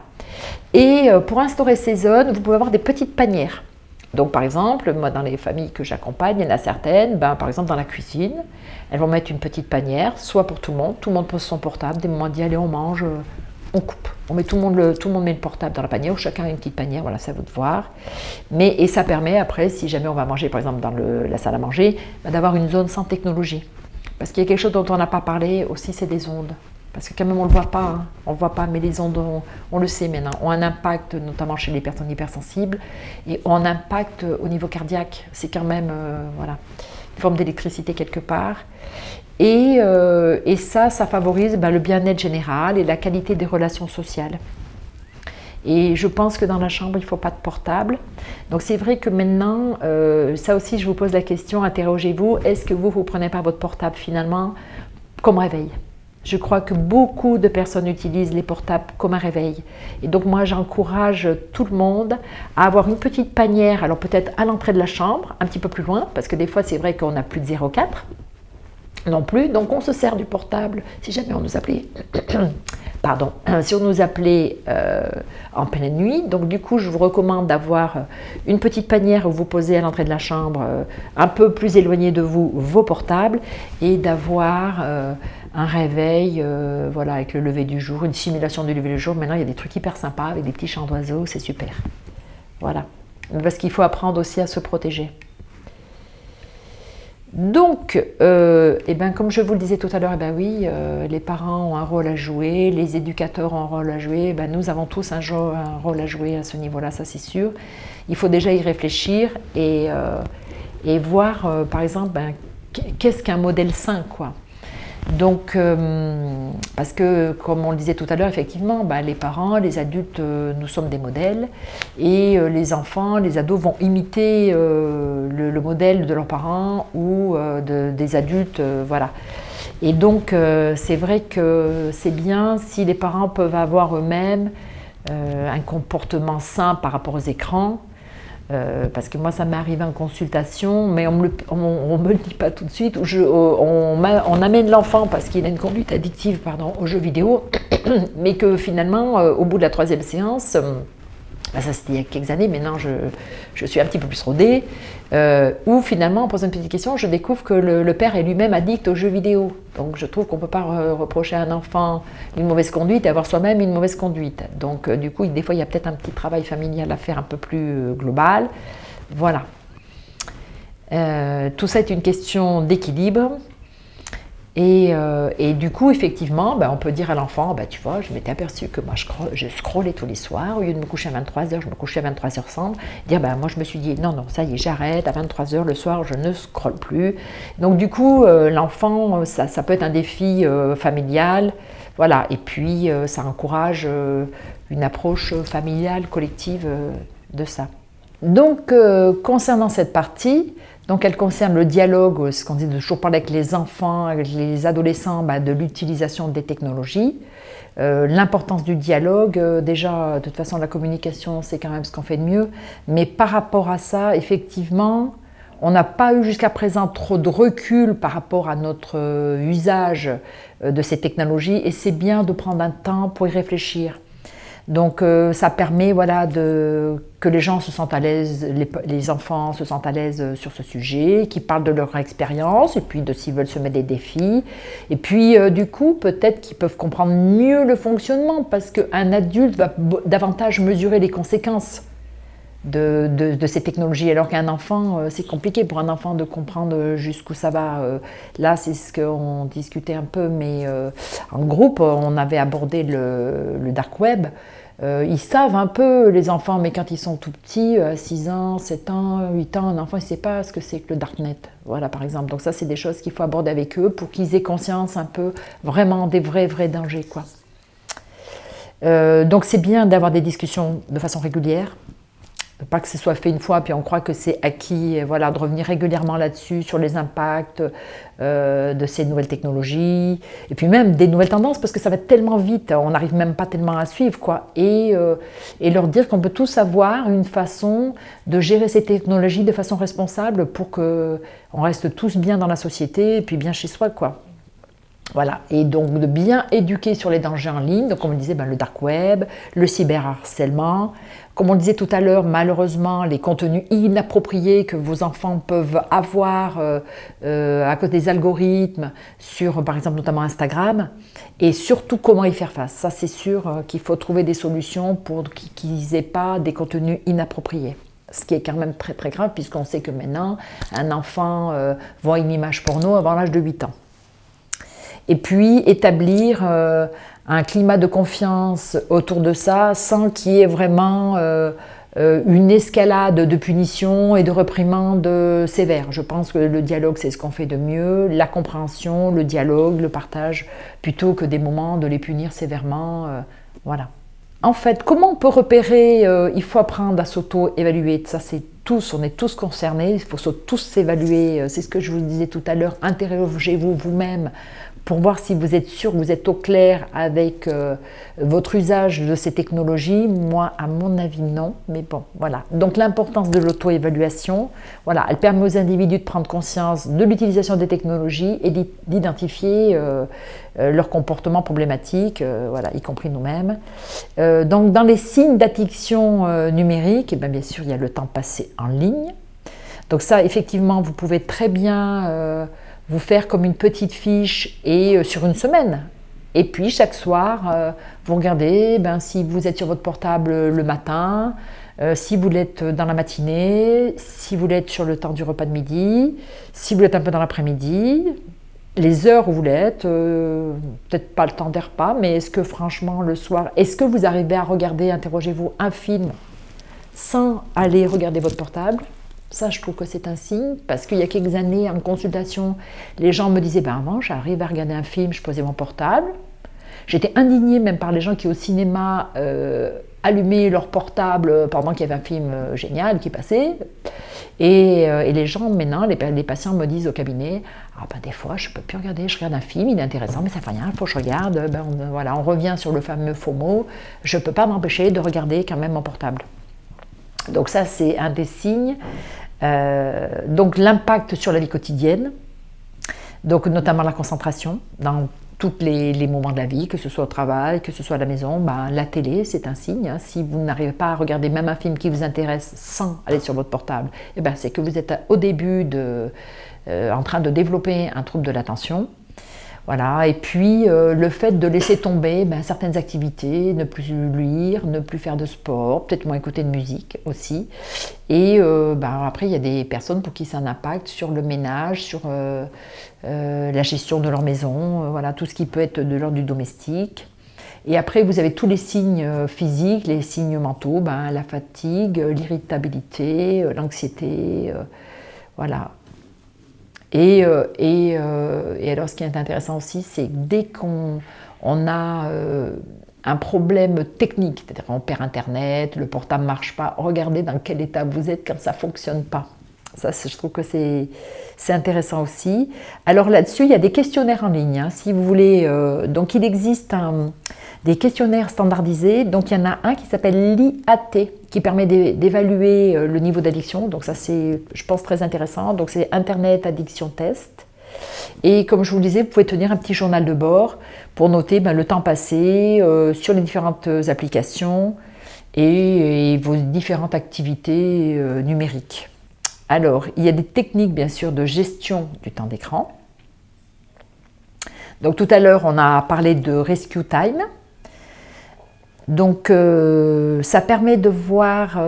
Et pour instaurer ces zones, vous pouvez avoir des petites panières. Donc par exemple, moi dans les familles que j'accompagne, il y en a certaines, par exemple dans la cuisine, elles vont mettre une petite panière, soit pour tout le monde pose son portable, des moments dit allez on mange, on coupe, tout le monde met le portable dans la panière, ou chacun a une petite panière, voilà, c'est à vous de voir. Et ça permet après, si jamais on va manger par exemple dans la salle à manger, d'avoir une zone sans technologie. Parce qu'il y a quelque chose dont on n'a pas parlé aussi, c'est des ondes. Parce que quand même on ne le voit pas, hein. On le voit pas, mais les ondes, on le sait maintenant, ont un impact notamment chez les personnes hypersensibles et ont un impact au niveau cardiaque. C'est quand même voilà, une forme d'électricité quelque part. Et ça favorise le bien-être général et la qualité des relations sociales. Et je pense que dans la chambre, il ne faut pas de portable. Donc c'est vrai que maintenant, ça aussi je vous pose la question, interrogez-vous, est-ce que vous prenez pas votre portable finalement comme réveil ? Je crois que beaucoup de personnes utilisent les portables comme un réveil. Et donc moi j'encourage tout le monde à avoir une petite panière, alors peut-être à l'entrée de la chambre, un petit peu plus loin, parce que des fois c'est vrai qu'on n'a plus de 0,4 non plus, donc on se sert du portable si jamais on nous appelait, pardon, si on nous appelait en pleine nuit. Donc du coup je vous recommande d'avoir une petite panière où vous posez à l'entrée de la chambre, un peu plus éloigné de vous, vos portables, et d'avoir un réveil, voilà, avec le lever du jour, une simulation du lever du jour. Maintenant il y a des trucs hyper sympas avec des petits chants d'oiseaux, c'est super. Voilà, parce qu'il faut apprendre aussi à se protéger. Donc, comme je vous le disais tout à l'heure, oui, les parents ont un rôle à jouer, les éducateurs ont un rôle à jouer, nous avons tous un rôle à jouer à ce niveau-là, ça c'est sûr. Il faut déjà y réfléchir et voir, par exemple, qu'est-ce qu'un modèle sain, quoi. Donc, parce que, comme on le disait tout à l'heure, effectivement, les parents, les adultes, nous sommes des modèles, et les enfants, les ados vont imiter le modèle de leurs parents ou des adultes, voilà. Et donc, c'est vrai que c'est bien si les parents peuvent avoir eux-mêmes un comportement sain par rapport aux écrans. Parce que moi ça m'est arrivé en consultation, mais on me le dit pas tout de suite, on amène l'enfant parce qu'il a une conduite addictive aux jeux vidéo, mais que finalement au bout de la 3e séance, ça c'était il y a quelques années, maintenant je suis un petit peu plus rodée, où finalement en posant une petite question, je découvre que le père est lui-même addict aux jeux vidéo. Donc je trouve qu'on ne peut pas reprocher à un enfant une mauvaise conduite et avoir soi-même une mauvaise conduite. Donc du coup, des fois il y a peut-être un petit travail familial à faire un peu plus global. Voilà. Tout ça est une question d'équilibre. Et du coup, effectivement, on peut dire à l'enfant, tu vois, je m'étais aperçu que moi, je scrollais tous les soirs. Au lieu de me coucher à 23h, je me couchais à 23h30. Dire, moi, je me suis dit, non, ça y est, j'arrête. À 23h le soir, je ne scrolle plus. Donc, du coup, l'enfant, ça peut être un défi familial. Voilà. Et puis, ça encourage une approche familiale, collective de ça. Donc, concernant cette partie, donc elle concerne le dialogue, ce qu'on dit de toujours parler avec les enfants, avec les adolescents, de l'utilisation des technologies. L'importance du dialogue, déjà, de toute façon, la communication, c'est quand même ce qu'on fait de mieux. Mais par rapport à ça, effectivement, on n'a pas eu jusqu'à présent trop de recul par rapport à notre usage de ces technologies. Et c'est bien de prendre un temps pour y réfléchir. Donc ça permet que les gens se sentent à l'aise, les enfants se sentent à l'aise sur ce sujet, qu'ils parlent de leur expérience, et puis de s'ils veulent se mettre des défis. Et puis du coup, peut-être qu'ils peuvent comprendre mieux le fonctionnement, parce qu'un adulte va davantage mesurer les conséquences de ces technologies, alors qu'un enfant, c'est compliqué pour un enfant de comprendre jusqu'où ça va. Là, c'est ce qu'on discutait un peu, mais en groupe, on avait abordé le dark web. Ils savent un peu, les enfants, mais quand ils sont tout petits, 6 ans, 7 ans, 8 ans, un enfant, il ne sait pas ce que c'est que le darknet. Voilà, par exemple. Donc ça, c'est des choses qu'il faut aborder avec eux pour qu'ils aient conscience un peu vraiment des vrais dangers, quoi. Donc c'est bien d'avoir des discussions de façon régulière. Pas que ce soit fait une fois, puis on croit que c'est acquis, de revenir régulièrement là-dessus, sur les impacts de ces nouvelles technologies, et puis même des nouvelles tendances, parce que ça va tellement vite, on n'arrive même pas tellement à suivre, quoi. Et leur dire qu'on peut tous avoir une façon de gérer ces technologies de façon responsable pour qu'on reste tous bien dans la société, et puis bien chez soi, quoi. Voilà, et donc de bien éduquer sur les dangers en ligne, donc comme on disait, le dark web, le cyberharcèlement, comme on le disait tout à l'heure, malheureusement, les contenus inappropriés que vos enfants peuvent avoir à cause des algorithmes sur, par exemple, notamment Instagram, et surtout comment y faire face. Ça, c'est sûr qu'il faut trouver des solutions pour qu'ils n'aient pas des contenus inappropriés. Ce qui est quand même très très grave, puisqu'on sait que maintenant, un enfant voit une image porno avant l'âge de 8 ans. Et puis établir un climat de confiance autour de ça sans qu'il y ait vraiment une escalade de punitions et de réprimandes sévères. Je pense que le dialogue, c'est ce qu'on fait de mieux, la compréhension, le dialogue, le partage, plutôt que des moments de les punir sévèrement. Voilà. En fait, comment on peut repérer il faut apprendre à s'auto-évaluer. Ça, c'est tous, on est tous concernés, il faut tous s'évaluer. C'est ce que je vous disais tout à l'heure, interrogez-vous vous-même pour voir si vous êtes sûr, que vous êtes au clair avec votre usage de ces technologies. Moi, à mon avis, non, mais bon, voilà. Donc l'importance de l'auto-évaluation, voilà, elle permet aux individus de prendre conscience de l'utilisation des technologies et d'identifier leur comportement problématique, voilà, y compris nous-mêmes. Donc dans les signes d'addiction numérique, bien sûr, il y a le temps passé en ligne. Donc ça, effectivement, vous pouvez très bien vous faire comme une petite fiche et sur une semaine. Et puis chaque soir, vous regardez si vous êtes sur votre portable le matin, si vous l'êtes dans la matinée, si vous l'êtes sur le temps du repas de midi, si vous l'êtes un peu dans l'après-midi, les heures où vous l'êtes, peut-être pas le temps des repas, mais est-ce que franchement le soir, est-ce que vous arrivez à regarder, interrogez-vous, un film sans aller regarder votre portable ? Ça, je trouve que c'est un signe, parce qu'il y a quelques années, en consultation, les gens me disaient, avant, j'arrive à regarder un film, je posais mon portable. J'étais indignée même par les gens qui, au cinéma, allumaient leur portable pendant qu'il y avait un film génial qui passait. Et les gens, maintenant, les patients me disent au cabinet, des fois, je ne peux plus regarder, je regarde un film, il est intéressant, mais ça ne fait rien, il faut que je regarde. Voilà, on revient sur le fameux FOMO, je ne peux pas m'empêcher de regarder quand même mon portable. Donc ça, c'est un des signes. Donc l'impact sur la vie quotidienne, donc notamment la concentration dans tous les moments de la vie, que ce soit au travail, que ce soit à la maison. La télé, c'est un signe. Si vous n'arrivez pas à regarder même un film qui vous intéresse sans aller sur votre portable, c'est que vous êtes au début en train de développer un trouble de l'attention. Voilà, et puis le fait de laisser tomber certaines activités, ne plus lire, ne plus faire de sport, peut-être moins écouter de musique aussi. Et après, il y a des personnes pour qui c'est un impact sur le ménage, sur la gestion de leur maison, voilà, tout ce qui peut être de l'ordre du domestique. Et après, vous avez tous les signes physiques, les signes mentaux, la fatigue, l'irritabilité, l'anxiété, voilà. Et alors, ce qui est intéressant aussi, c'est que dès qu'on a un problème technique, c'est-à-dire on perd Internet, le portable ne marche pas, regardez dans quel état vous êtes quand ça ne fonctionne pas. Ça, je trouve que c'est intéressant aussi. Alors là-dessus, il y a des questionnaires en ligne, hein, si vous voulez. Donc il existe des questionnaires standardisés. Donc il y en a un qui s'appelle l'IAT, qui permet d'évaluer le niveau d'addiction. Donc ça, c'est, je pense, très intéressant. Donc c'est Internet Addiction Test. Et comme je vous le disais, vous pouvez tenir un petit journal de bord pour noter le temps passé sur les différentes applications et vos différentes activités numériques. Alors, il y a des techniques, bien sûr, de gestion du temps d'écran. Donc, tout à l'heure, on a parlé de Rescue Time. Donc, ça permet de voir,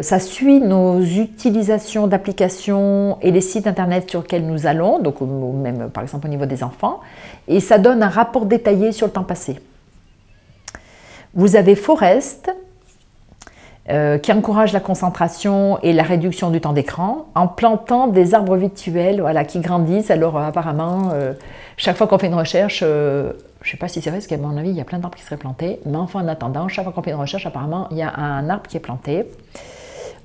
ça suit nos utilisations d'applications et les sites internet sur lesquels nous allons, donc même par exemple au niveau des enfants, et ça donne un rapport détaillé sur le temps passé. Vous avez Forest, qui encourage la concentration et la réduction du temps d'écran en plantant des arbres virtuels, voilà, qui grandissent. Alors apparemment, chaque fois qu'on fait une recherche, je ne sais pas si c'est vrai, parce qu'à mon avis, il y a plein d'arbres qui seraient plantés, mais enfin en attendant, chaque fois qu'on fait une recherche, apparemment, il y a un arbre qui est planté.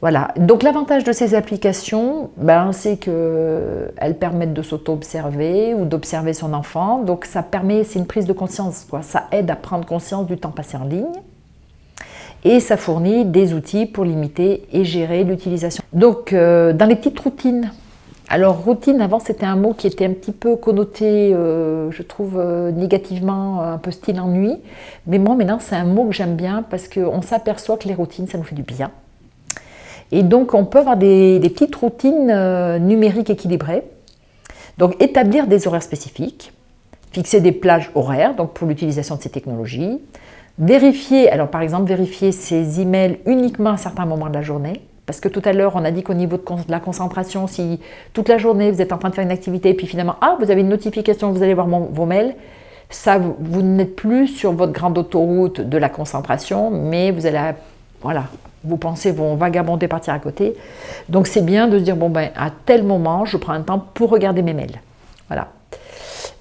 Voilà. Donc l'avantage de ces applications, c'est qu'elles permettent de s'auto-observer ou d'observer son enfant. Donc ça permet, c'est une prise de conscience, quoi. Ça aide à prendre conscience du temps passé en ligne. Et ça fournit des outils pour limiter et gérer l'utilisation. Donc, dans les petites routines. Alors, routine, avant, c'était un mot qui était un petit peu connoté, je trouve, négativement, un peu style ennui. Mais moi, maintenant, c'est un mot que j'aime bien parce qu'on s'aperçoit que les routines, ça nous fait du bien. Et donc, on peut avoir des petites routines numériques équilibrées. Donc, établir des horaires spécifiques, fixer des plages horaires donc pour l'utilisation de ces technologies. Vérifier, alors par exemple, vérifier ses emails uniquement à certains moments de la journée. Parce que tout à l'heure, on a dit qu'au niveau de la concentration, si toute la journée vous êtes en train de faire une activité et puis finalement, vous avez une notification, vous allez voir vos mails, ça, vous n'êtes plus sur votre grande autoroute de la concentration, mais vous allez, voilà, vos pensées vont vagabonder, partir à côté. Donc c'est bien de se dire, à tel moment, je prends un temps pour regarder mes mails. Voilà.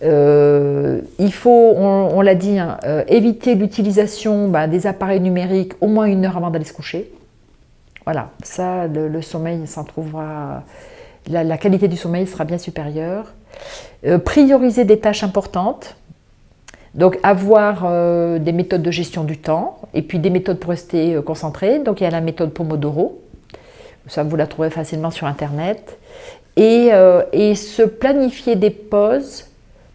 Il faut, on l'a dit, éviter l'utilisation des appareils numériques au moins 1 heure avant d'aller se coucher. Voilà, ça, le sommeil s'en trouvera, la qualité du sommeil sera bien supérieure. Prioriser des tâches importantes, donc avoir des méthodes de gestion du temps et puis des méthodes pour rester concentré. Donc il y a la méthode Pomodoro, ça vous la trouverez facilement sur Internet, et se planifier des pauses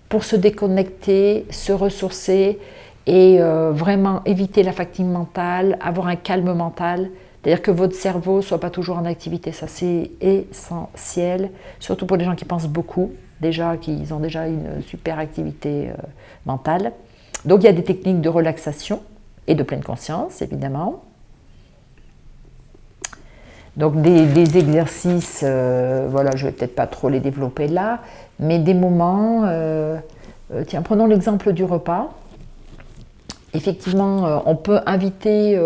pour se déconnecter, se ressourcer et vraiment éviter la fatigue mentale, avoir un calme mental, c'est-à-dire que votre cerveau ne soit pas toujours en activité. Ça, c'est essentiel, surtout pour les gens qui pensent beaucoup, qui ont déjà une super activité mentale. Donc, il y a des techniques de relaxation et de pleine conscience, évidemment. Donc, des exercices, voilà, je ne vais peut-être pas trop les développer là, mais des moments, tiens, prenons l'exemple du repas. Effectivement, on peut inviter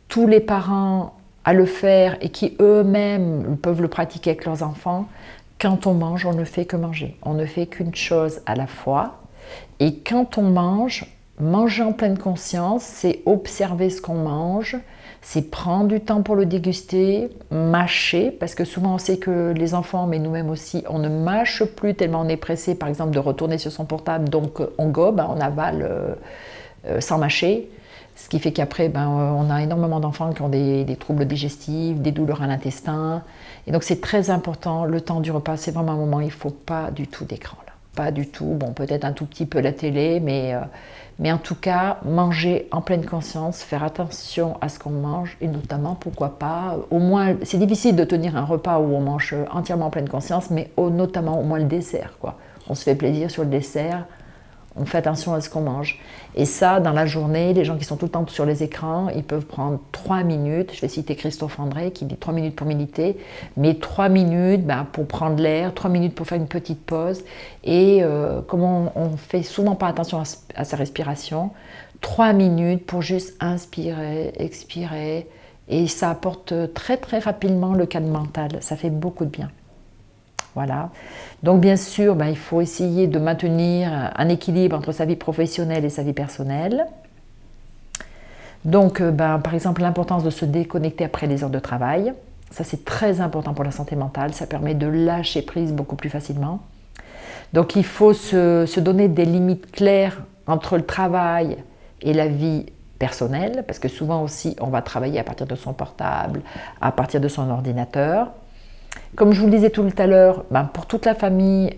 tous les parents à le faire et qui eux-mêmes peuvent le pratiquer avec leurs enfants. Quand on mange, on ne fait que manger. On ne fait qu'une chose à la fois. Et quand on mange, manger en pleine conscience, c'est observer ce qu'on mange, c'est prendre du temps pour le déguster, mâcher, parce que souvent on sait que les enfants, mais nous-mêmes aussi, on ne mâche plus tellement on est pressé, par exemple, de retourner sur son portable, donc on gobe, on avale sans mâcher. Ce qui fait qu'après, on a énormément d'enfants qui ont des troubles digestifs, des douleurs à l'intestin. Et donc c'est très important, le temps du repas, c'est vraiment un moment où il ne faut pas du tout d'écran. Pas du tout, bon peut-être un tout petit peu la télé, mais en tout cas, manger en pleine conscience, faire attention à ce qu'on mange et notamment, pourquoi pas, au moins, c'est difficile de tenir un repas où on mange entièrement en pleine conscience, mais notamment au moins le dessert, quoi. On se fait plaisir sur le dessert, On fait attention à ce qu'on mange. Et ça, dans la journée, les gens qui sont tout le temps sur les écrans, ils peuvent prendre 3 minutes. Je vais citer Christophe André qui dit 3 minutes pour méditer, mais 3 minutes pour prendre l'air, 3 minutes pour faire une petite pause. Et comme on ne fait souvent pas attention à sa respiration, 3 minutes pour juste inspirer, expirer. Et ça apporte très très rapidement le calme mental. Ça fait beaucoup de bien. Voilà. Donc bien sûr, il faut essayer de maintenir un équilibre entre sa vie professionnelle et sa vie personnelle. Donc par exemple, l'importance de se déconnecter après les heures de travail. Ça, c'est très important pour la santé mentale. Ça permet de lâcher prise beaucoup plus facilement. Donc il faut se donner des limites claires entre le travail et la vie personnelle, parce que souvent aussi, on va travailler à partir de son portable, à partir de son ordinateur. Comme je vous le disais tout à l'heure, pour toute la famille,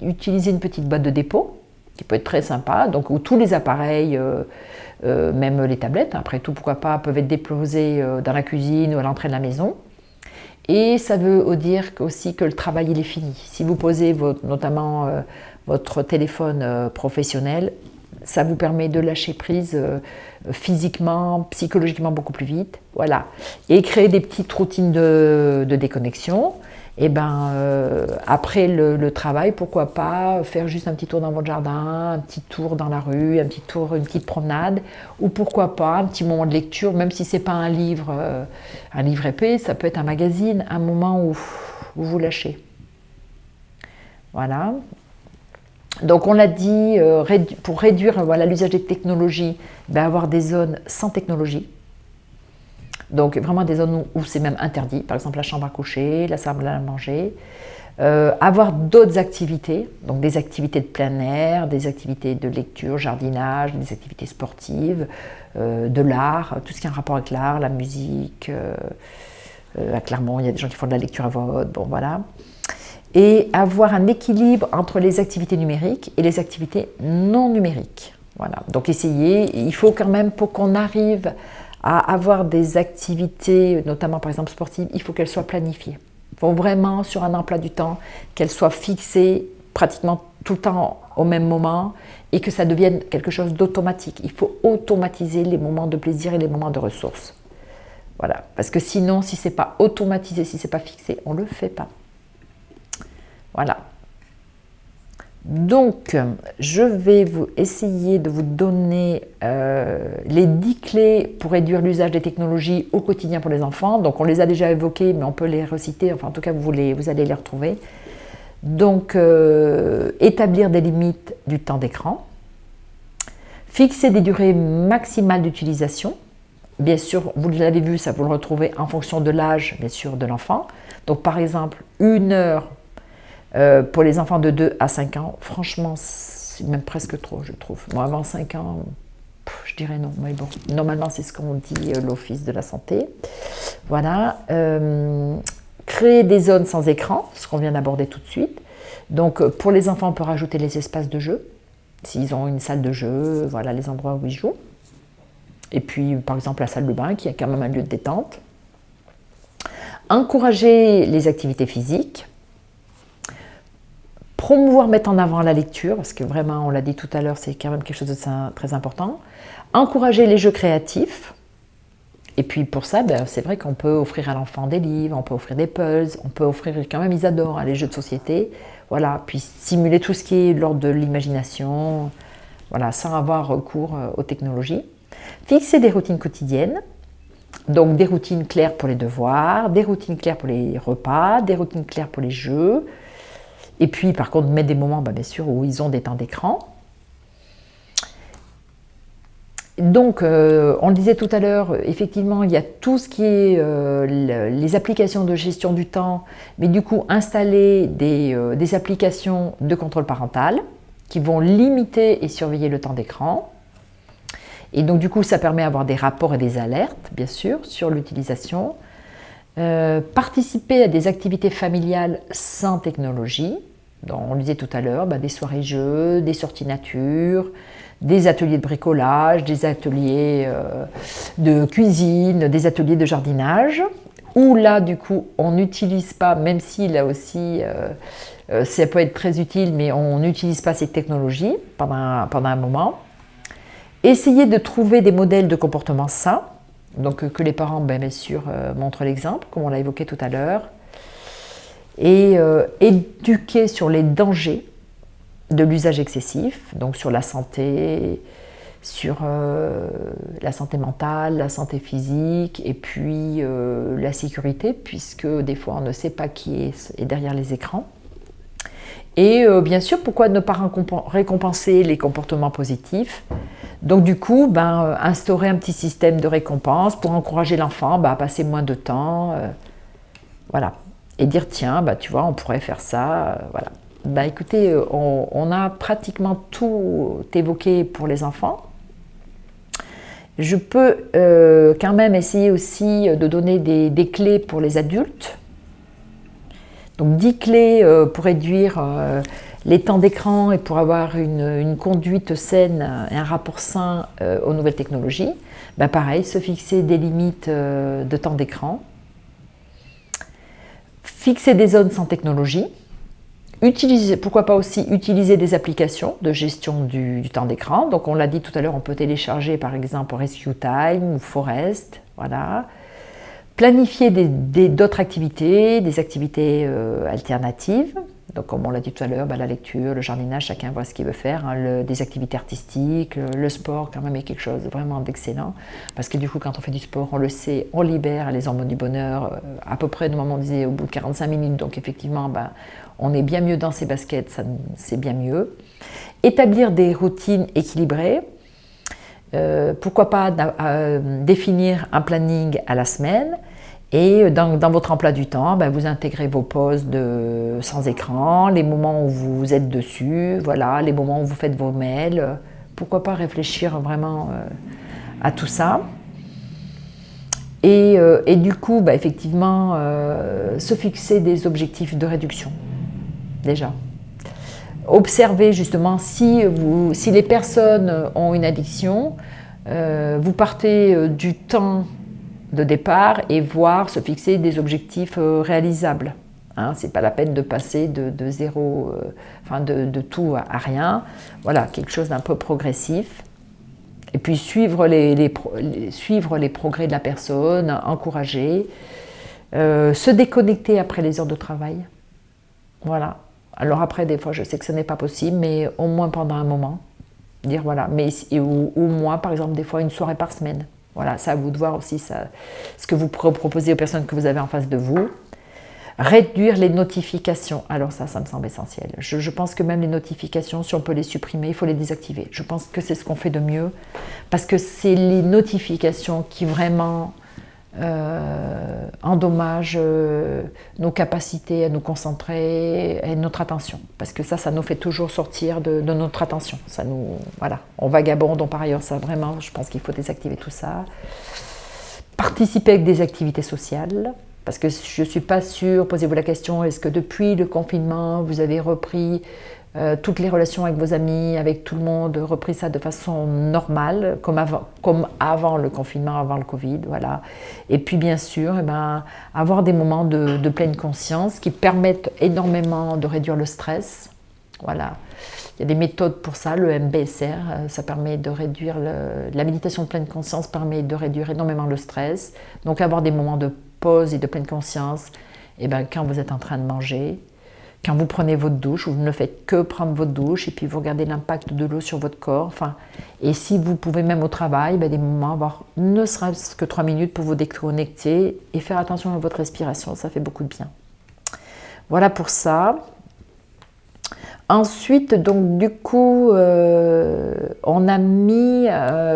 utilisez une petite boîte de dépôt, qui peut être très sympa, donc où tous les appareils, même les tablettes, après tout, pourquoi pas, peuvent être déposés dans la cuisine ou à l'entrée de la maison. Et ça veut dire aussi que le travail, il est fini. Si vous posez notamment votre téléphone professionnel, ça vous permet de lâcher prise physiquement, psychologiquement beaucoup plus vite. Voilà. Et créer des petites routines de déconnexion. Et après le travail, pourquoi pas faire juste un petit tour dans votre jardin, un petit tour dans la rue, un petit tour, une petite promenade, ou pourquoi pas un petit moment de lecture, même si c'est pas un livre épais, ça peut être un magazine, un moment où vous lâchez. Voilà. Donc on l'a dit, pour réduire l'usage des technologies, avoir des zones sans technologie. Donc vraiment des zones où c'est même interdit, par exemple la chambre à coucher, la salle à manger. Avoir d'autres activités, donc des activités de plein air, des activités de lecture, jardinage, des activités sportives, de l'art, tout ce qui a un rapport avec l'art, la musique. À Clermont, il y a des gens qui font de la lecture à voix haute, bon voilà. Et avoir un équilibre entre les activités numériques et les activités non numériques. Voilà. Donc essayez, il faut quand même pour qu'on arrive à avoir des activités, notamment par exemple sportives, il faut qu'elles soient planifiées. Il faut vraiment sur un emploi du temps qu'elles soient fixées pratiquement tout le temps au même moment et que ça devienne quelque chose d'automatique. Il faut automatiser les moments de plaisir et les moments de ressources. Voilà. Parce que sinon, si ce n'est pas automatisé, si ce n'est pas fixé, on ne le fait pas. Voilà. Donc, je vais essayer de vous donner les 10 clés pour réduire l'usage des technologies au quotidien pour les enfants. Donc, on les a déjà évoquées, mais on peut les reciter. Enfin, en tout cas, vous allez les retrouver. Donc, établir des limites du temps d'écran. Fixer des durées maximales d'utilisation. Bien sûr, vous l'avez vu, ça vous le retrouvez en fonction de l'âge, bien sûr, de l'enfant. Donc, par exemple, 1 heure pour les enfants de 2 à 5 ans, franchement, c'est même presque trop, je trouve. Moi, avant 5 ans, je dirais non, mais bon, normalement, c'est ce qu'on dit l'Office de la santé. Voilà. Créer des zones sans écran, ce qu'on vient d'aborder tout de suite. Donc, pour les enfants, on peut rajouter les espaces de jeu. S'ils ont une salle de jeu, voilà les endroits où ils jouent. Et puis, par exemple, la salle de bain, qui est quand même un lieu de détente. Encourager les activités physiques. Promouvoir, mettre en avant la lecture, parce que vraiment, on l'a dit tout à l'heure, c'est quand même quelque chose de très important. Encourager les jeux créatifs. Et puis pour ça, c'est vrai qu'on peut offrir à l'enfant des livres, on peut offrir des puzzles, on peut offrir quand même, ils adorent les jeux de société. Voilà, puis stimuler tout ce qui est de l'ordre de l'imagination, voilà, sans avoir recours aux technologies. Fixer des routines quotidiennes. Donc des routines claires pour les devoirs, des routines claires pour les repas, des routines claires pour les jeux. Et puis, par contre, mettre des moments, bien sûr, où ils ont des temps d'écran. Donc, on le disait tout à l'heure, effectivement, il y a tout ce qui est les applications de gestion du temps, mais du coup, installer des applications de contrôle parental qui vont limiter et surveiller le temps d'écran. Et donc, du coup, ça permet d'avoir des rapports et des alertes, bien sûr, sur l'utilisation. Participer à des activités familiales sans technologie. Donc, on le disait tout à l'heure, des soirées-jeux, des sorties nature, des ateliers de bricolage, des ateliers de cuisine, des ateliers de jardinage, où là, du coup, on n'utilise pas, même si là aussi, ça peut être très utile, mais on n'utilise pas ces technologies pendant un moment. Essayez de trouver des modèles de comportement sains, donc que les parents, bien sûr, montrent l'exemple, comme on l'a évoqué tout à l'heure, et éduquer sur les dangers de l'usage excessif, donc sur la santé, sur la santé mentale, la santé physique et puis la sécurité, puisque des fois on ne sait pas qui est derrière les écrans. Et bien sûr, pourquoi ne pas récompenser les comportements positifs? Donc du coup, instaurer un petit système de récompense pour encourager l'enfant à passer moins de temps, voilà. Et dire tiens, tu vois, on pourrait faire ça, voilà. Écoutez, on a pratiquement tout évoqué pour les enfants. Je peux quand même essayer aussi de donner des clés pour les adultes. Donc 10 clés pour réduire les temps d'écran et pour avoir une conduite saine et un rapport sain aux nouvelles technologies. Pareil, se fixer des limites de temps d'écran. Fixer des zones sans technologie. Pourquoi pas aussi utiliser des applications de gestion du temps d'écran. Donc on l'a dit tout à l'heure, on peut télécharger par exemple Rescue Time ou Forest. Voilà. Planifier d'autres activités, des activités alternatives. Donc comme on l'a dit tout à l'heure, la lecture, le jardinage, chacun voit ce qu'il veut faire. Des activités artistiques, le sport quand même est quelque chose vraiment d'excellent. Parce que du coup quand on fait du sport, on le sait, on libère les hormones du bonheur à peu près, normalement on disait au bout de 45 minutes. Donc effectivement, on est bien mieux dans ses baskets, c'est bien mieux. Établir des routines équilibrées. Pourquoi pas définir un planning à la semaine et dans votre emploi du temps, vous intégrez vos pauses sans écran, les moments où vous êtes dessus, voilà, les moments où vous faites vos mails. Pourquoi pas réfléchir vraiment à tout ça. Et du coup, effectivement, se fixer des objectifs de réduction, déjà. Observez justement si les personnes ont une addiction, vous partez du temps de départ et se fixer des objectifs réalisables. C'est pas la peine de passer de zéro, de tout à rien. Voilà, quelque chose d'un peu progressif. Et puis suivre les progrès de la personne, encourager, se déconnecter après les heures de travail. Voilà. Alors après, des fois, je sais que ce n'est pas possible, mais au moins pendant un moment, dire voilà. Ou moi, par exemple, des fois, une soirée par semaine. Voilà, c'est à vous de voir aussi ce que vous proposez aux personnes que vous avez en face de vous. Réduire les notifications. Alors ça me semble essentiel. Je pense que même les notifications, si on peut les supprimer, il faut les désactiver. Je pense que c'est ce qu'on fait de mieux, parce que c'est les notifications qui vraiment endommagent nos capacités à nous concentrer et notre attention. Parce que ça nous fait toujours sortir de notre attention. Voilà, on vagabonde, donc par ailleurs, ça vraiment, je pense qu'il faut désactiver tout ça. Participer avec des activités sociales. Parce que je ne suis pas sûre, posez-vous la question, est-ce que depuis le confinement, vous avez repris toutes les relations avec vos amis, avec tout le monde, repris ça de façon normale, comme avant le confinement, avant le Covid, voilà. Et puis bien sûr, avoir des moments de pleine conscience qui permettent énormément de réduire le stress, voilà. Il y a des méthodes pour ça, le MBSR, ça permet de réduire, la méditation de pleine conscience permet de réduire énormément le stress, donc avoir des moments de pause et de pleine conscience, quand vous êtes en train de manger, quand vous prenez votre douche, vous ne faites que prendre votre douche et puis vous regardez l'impact de l'eau sur votre corps. Et si vous pouvez même au travail, des moments, avoir ne serait-ce que 3 minutes pour vous déconnecter et faire attention à votre respiration, ça fait beaucoup de bien. Voilà pour ça. Ensuite, donc du coup, on a mis,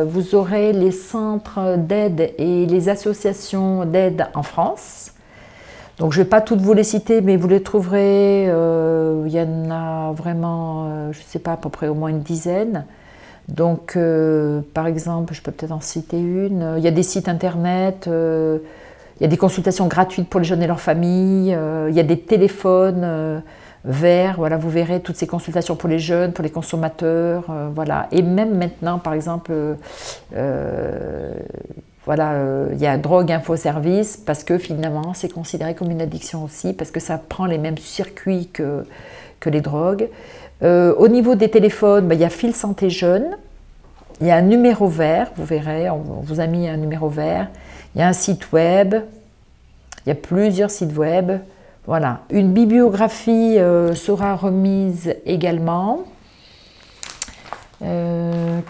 vous aurez les centres d'aide et les associations d'aide en France. Donc je ne vais pas toutes vous les citer, mais vous les trouverez, il y en a vraiment, je ne sais pas, à peu près au moins une dizaine. Donc par exemple, je peux peut-être en citer une, il y a des sites internet, il y a des consultations gratuites pour les jeunes et leurs familles, il y a des téléphones verts, voilà, vous verrez toutes ces consultations pour les jeunes, pour les consommateurs, voilà. Et même maintenant, par exemple, Voilà, il y a drogue info service parce que finalement c'est considéré comme une addiction aussi, parce que ça prend les mêmes circuits que les drogues. Au niveau des téléphones, il y a Fil Santé Jeune, il y a un numéro vert, vous verrez, on vous a mis un numéro vert, il y a un site web, il y a plusieurs sites web, voilà. Une bibliographie sera remise également.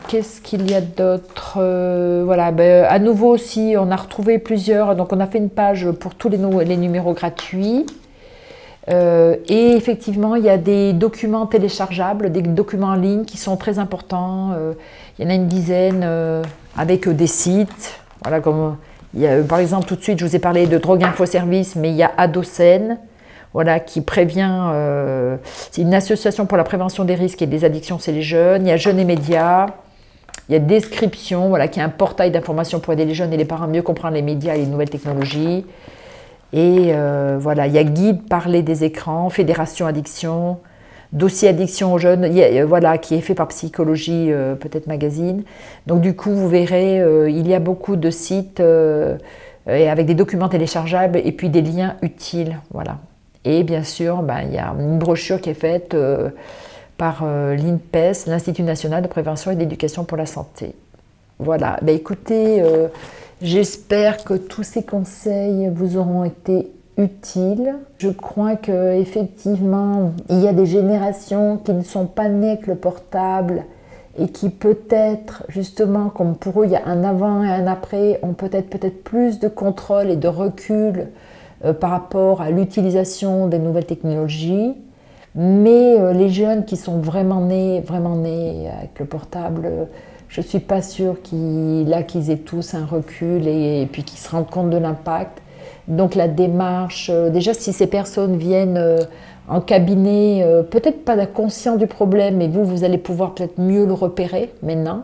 Qu'est-ce qu'il y a d'autre? Voilà, à nouveau aussi, on a retrouvé plusieurs, donc on a fait une page pour tous les numéros gratuits. Et effectivement, il y a des documents téléchargeables, des documents en ligne qui sont très importants. Il y en a une dizaine avec des sites. Voilà, comme il y a, par exemple, tout de suite, je vous ai parlé de Drogue Info Service, mais il y a Adocène, voilà, qui prévient. C'est une association pour la prévention des risques et des addictions chez les jeunes. Il y a Jeunes et Médias. Il y a Description, voilà, qui est un portail d'information pour aider les jeunes et les parents à mieux comprendre les médias et les nouvelles technologies. Et voilà, il y a Guide Parler des écrans, Fédération Addiction, Dossier Addiction aux jeunes, voilà, qui est fait par Psychologie, peut-être Magazine. Donc du coup, vous verrez, il y a beaucoup de sites avec des documents téléchargeables et puis des liens utiles, voilà. Et bien sûr, il y a une brochure qui est faite par l'INPES, l'Institut National de Prévention et d'Éducation pour la Santé. Voilà, écoutez, j'espère que tous ces conseils vous auront été utiles. Je crois qu'effectivement, il y a des générations qui ne sont pas nées avec le portable et qui peut-être, justement, comme pour eux, il y a un avant et un après, ont peut-être plus de contrôle et de recul par rapport à l'utilisation des nouvelles technologies. Mais les jeunes qui sont vraiment nés avec le portable, je ne suis pas sûre qu'ils aient tous un recul et puis qu'ils se rendent compte de l'impact. Donc la démarche, déjà si ces personnes viennent en cabinet, peut-être pas conscients du problème, mais vous allez pouvoir peut-être mieux le repérer maintenant.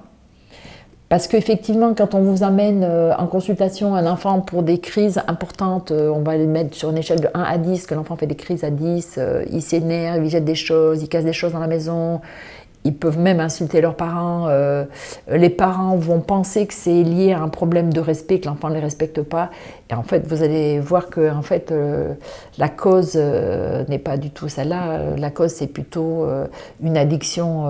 Parce qu'effectivement, quand on vous amène en consultation un enfant pour des crises importantes, on va le mettre sur une échelle de 1 à 10, que l'enfant fait des crises à 10, il s'énerve, il jette des choses, il casse des choses dans la maison, ils peuvent même insulter leurs parents. Les parents vont penser que c'est lié à un problème de respect, que l'enfant ne les respecte pas. Et en fait, vous allez voir que en fait, la cause n'est pas du tout celle-là. La cause, c'est plutôt une addiction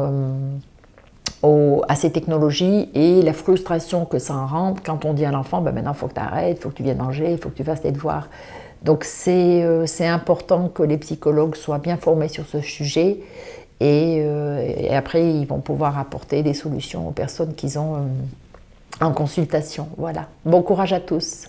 à ces technologies et la frustration que ça en rend quand on dit à l'enfant maintenant il faut que tu arrêtes, il faut que tu viennes manger, il faut que tu fasses tes devoirs. Donc c'est important que les psychologues soient bien formés sur ce sujet et après ils vont pouvoir apporter des solutions aux personnes qu'ils ont en consultation. Voilà. Bon courage à tous.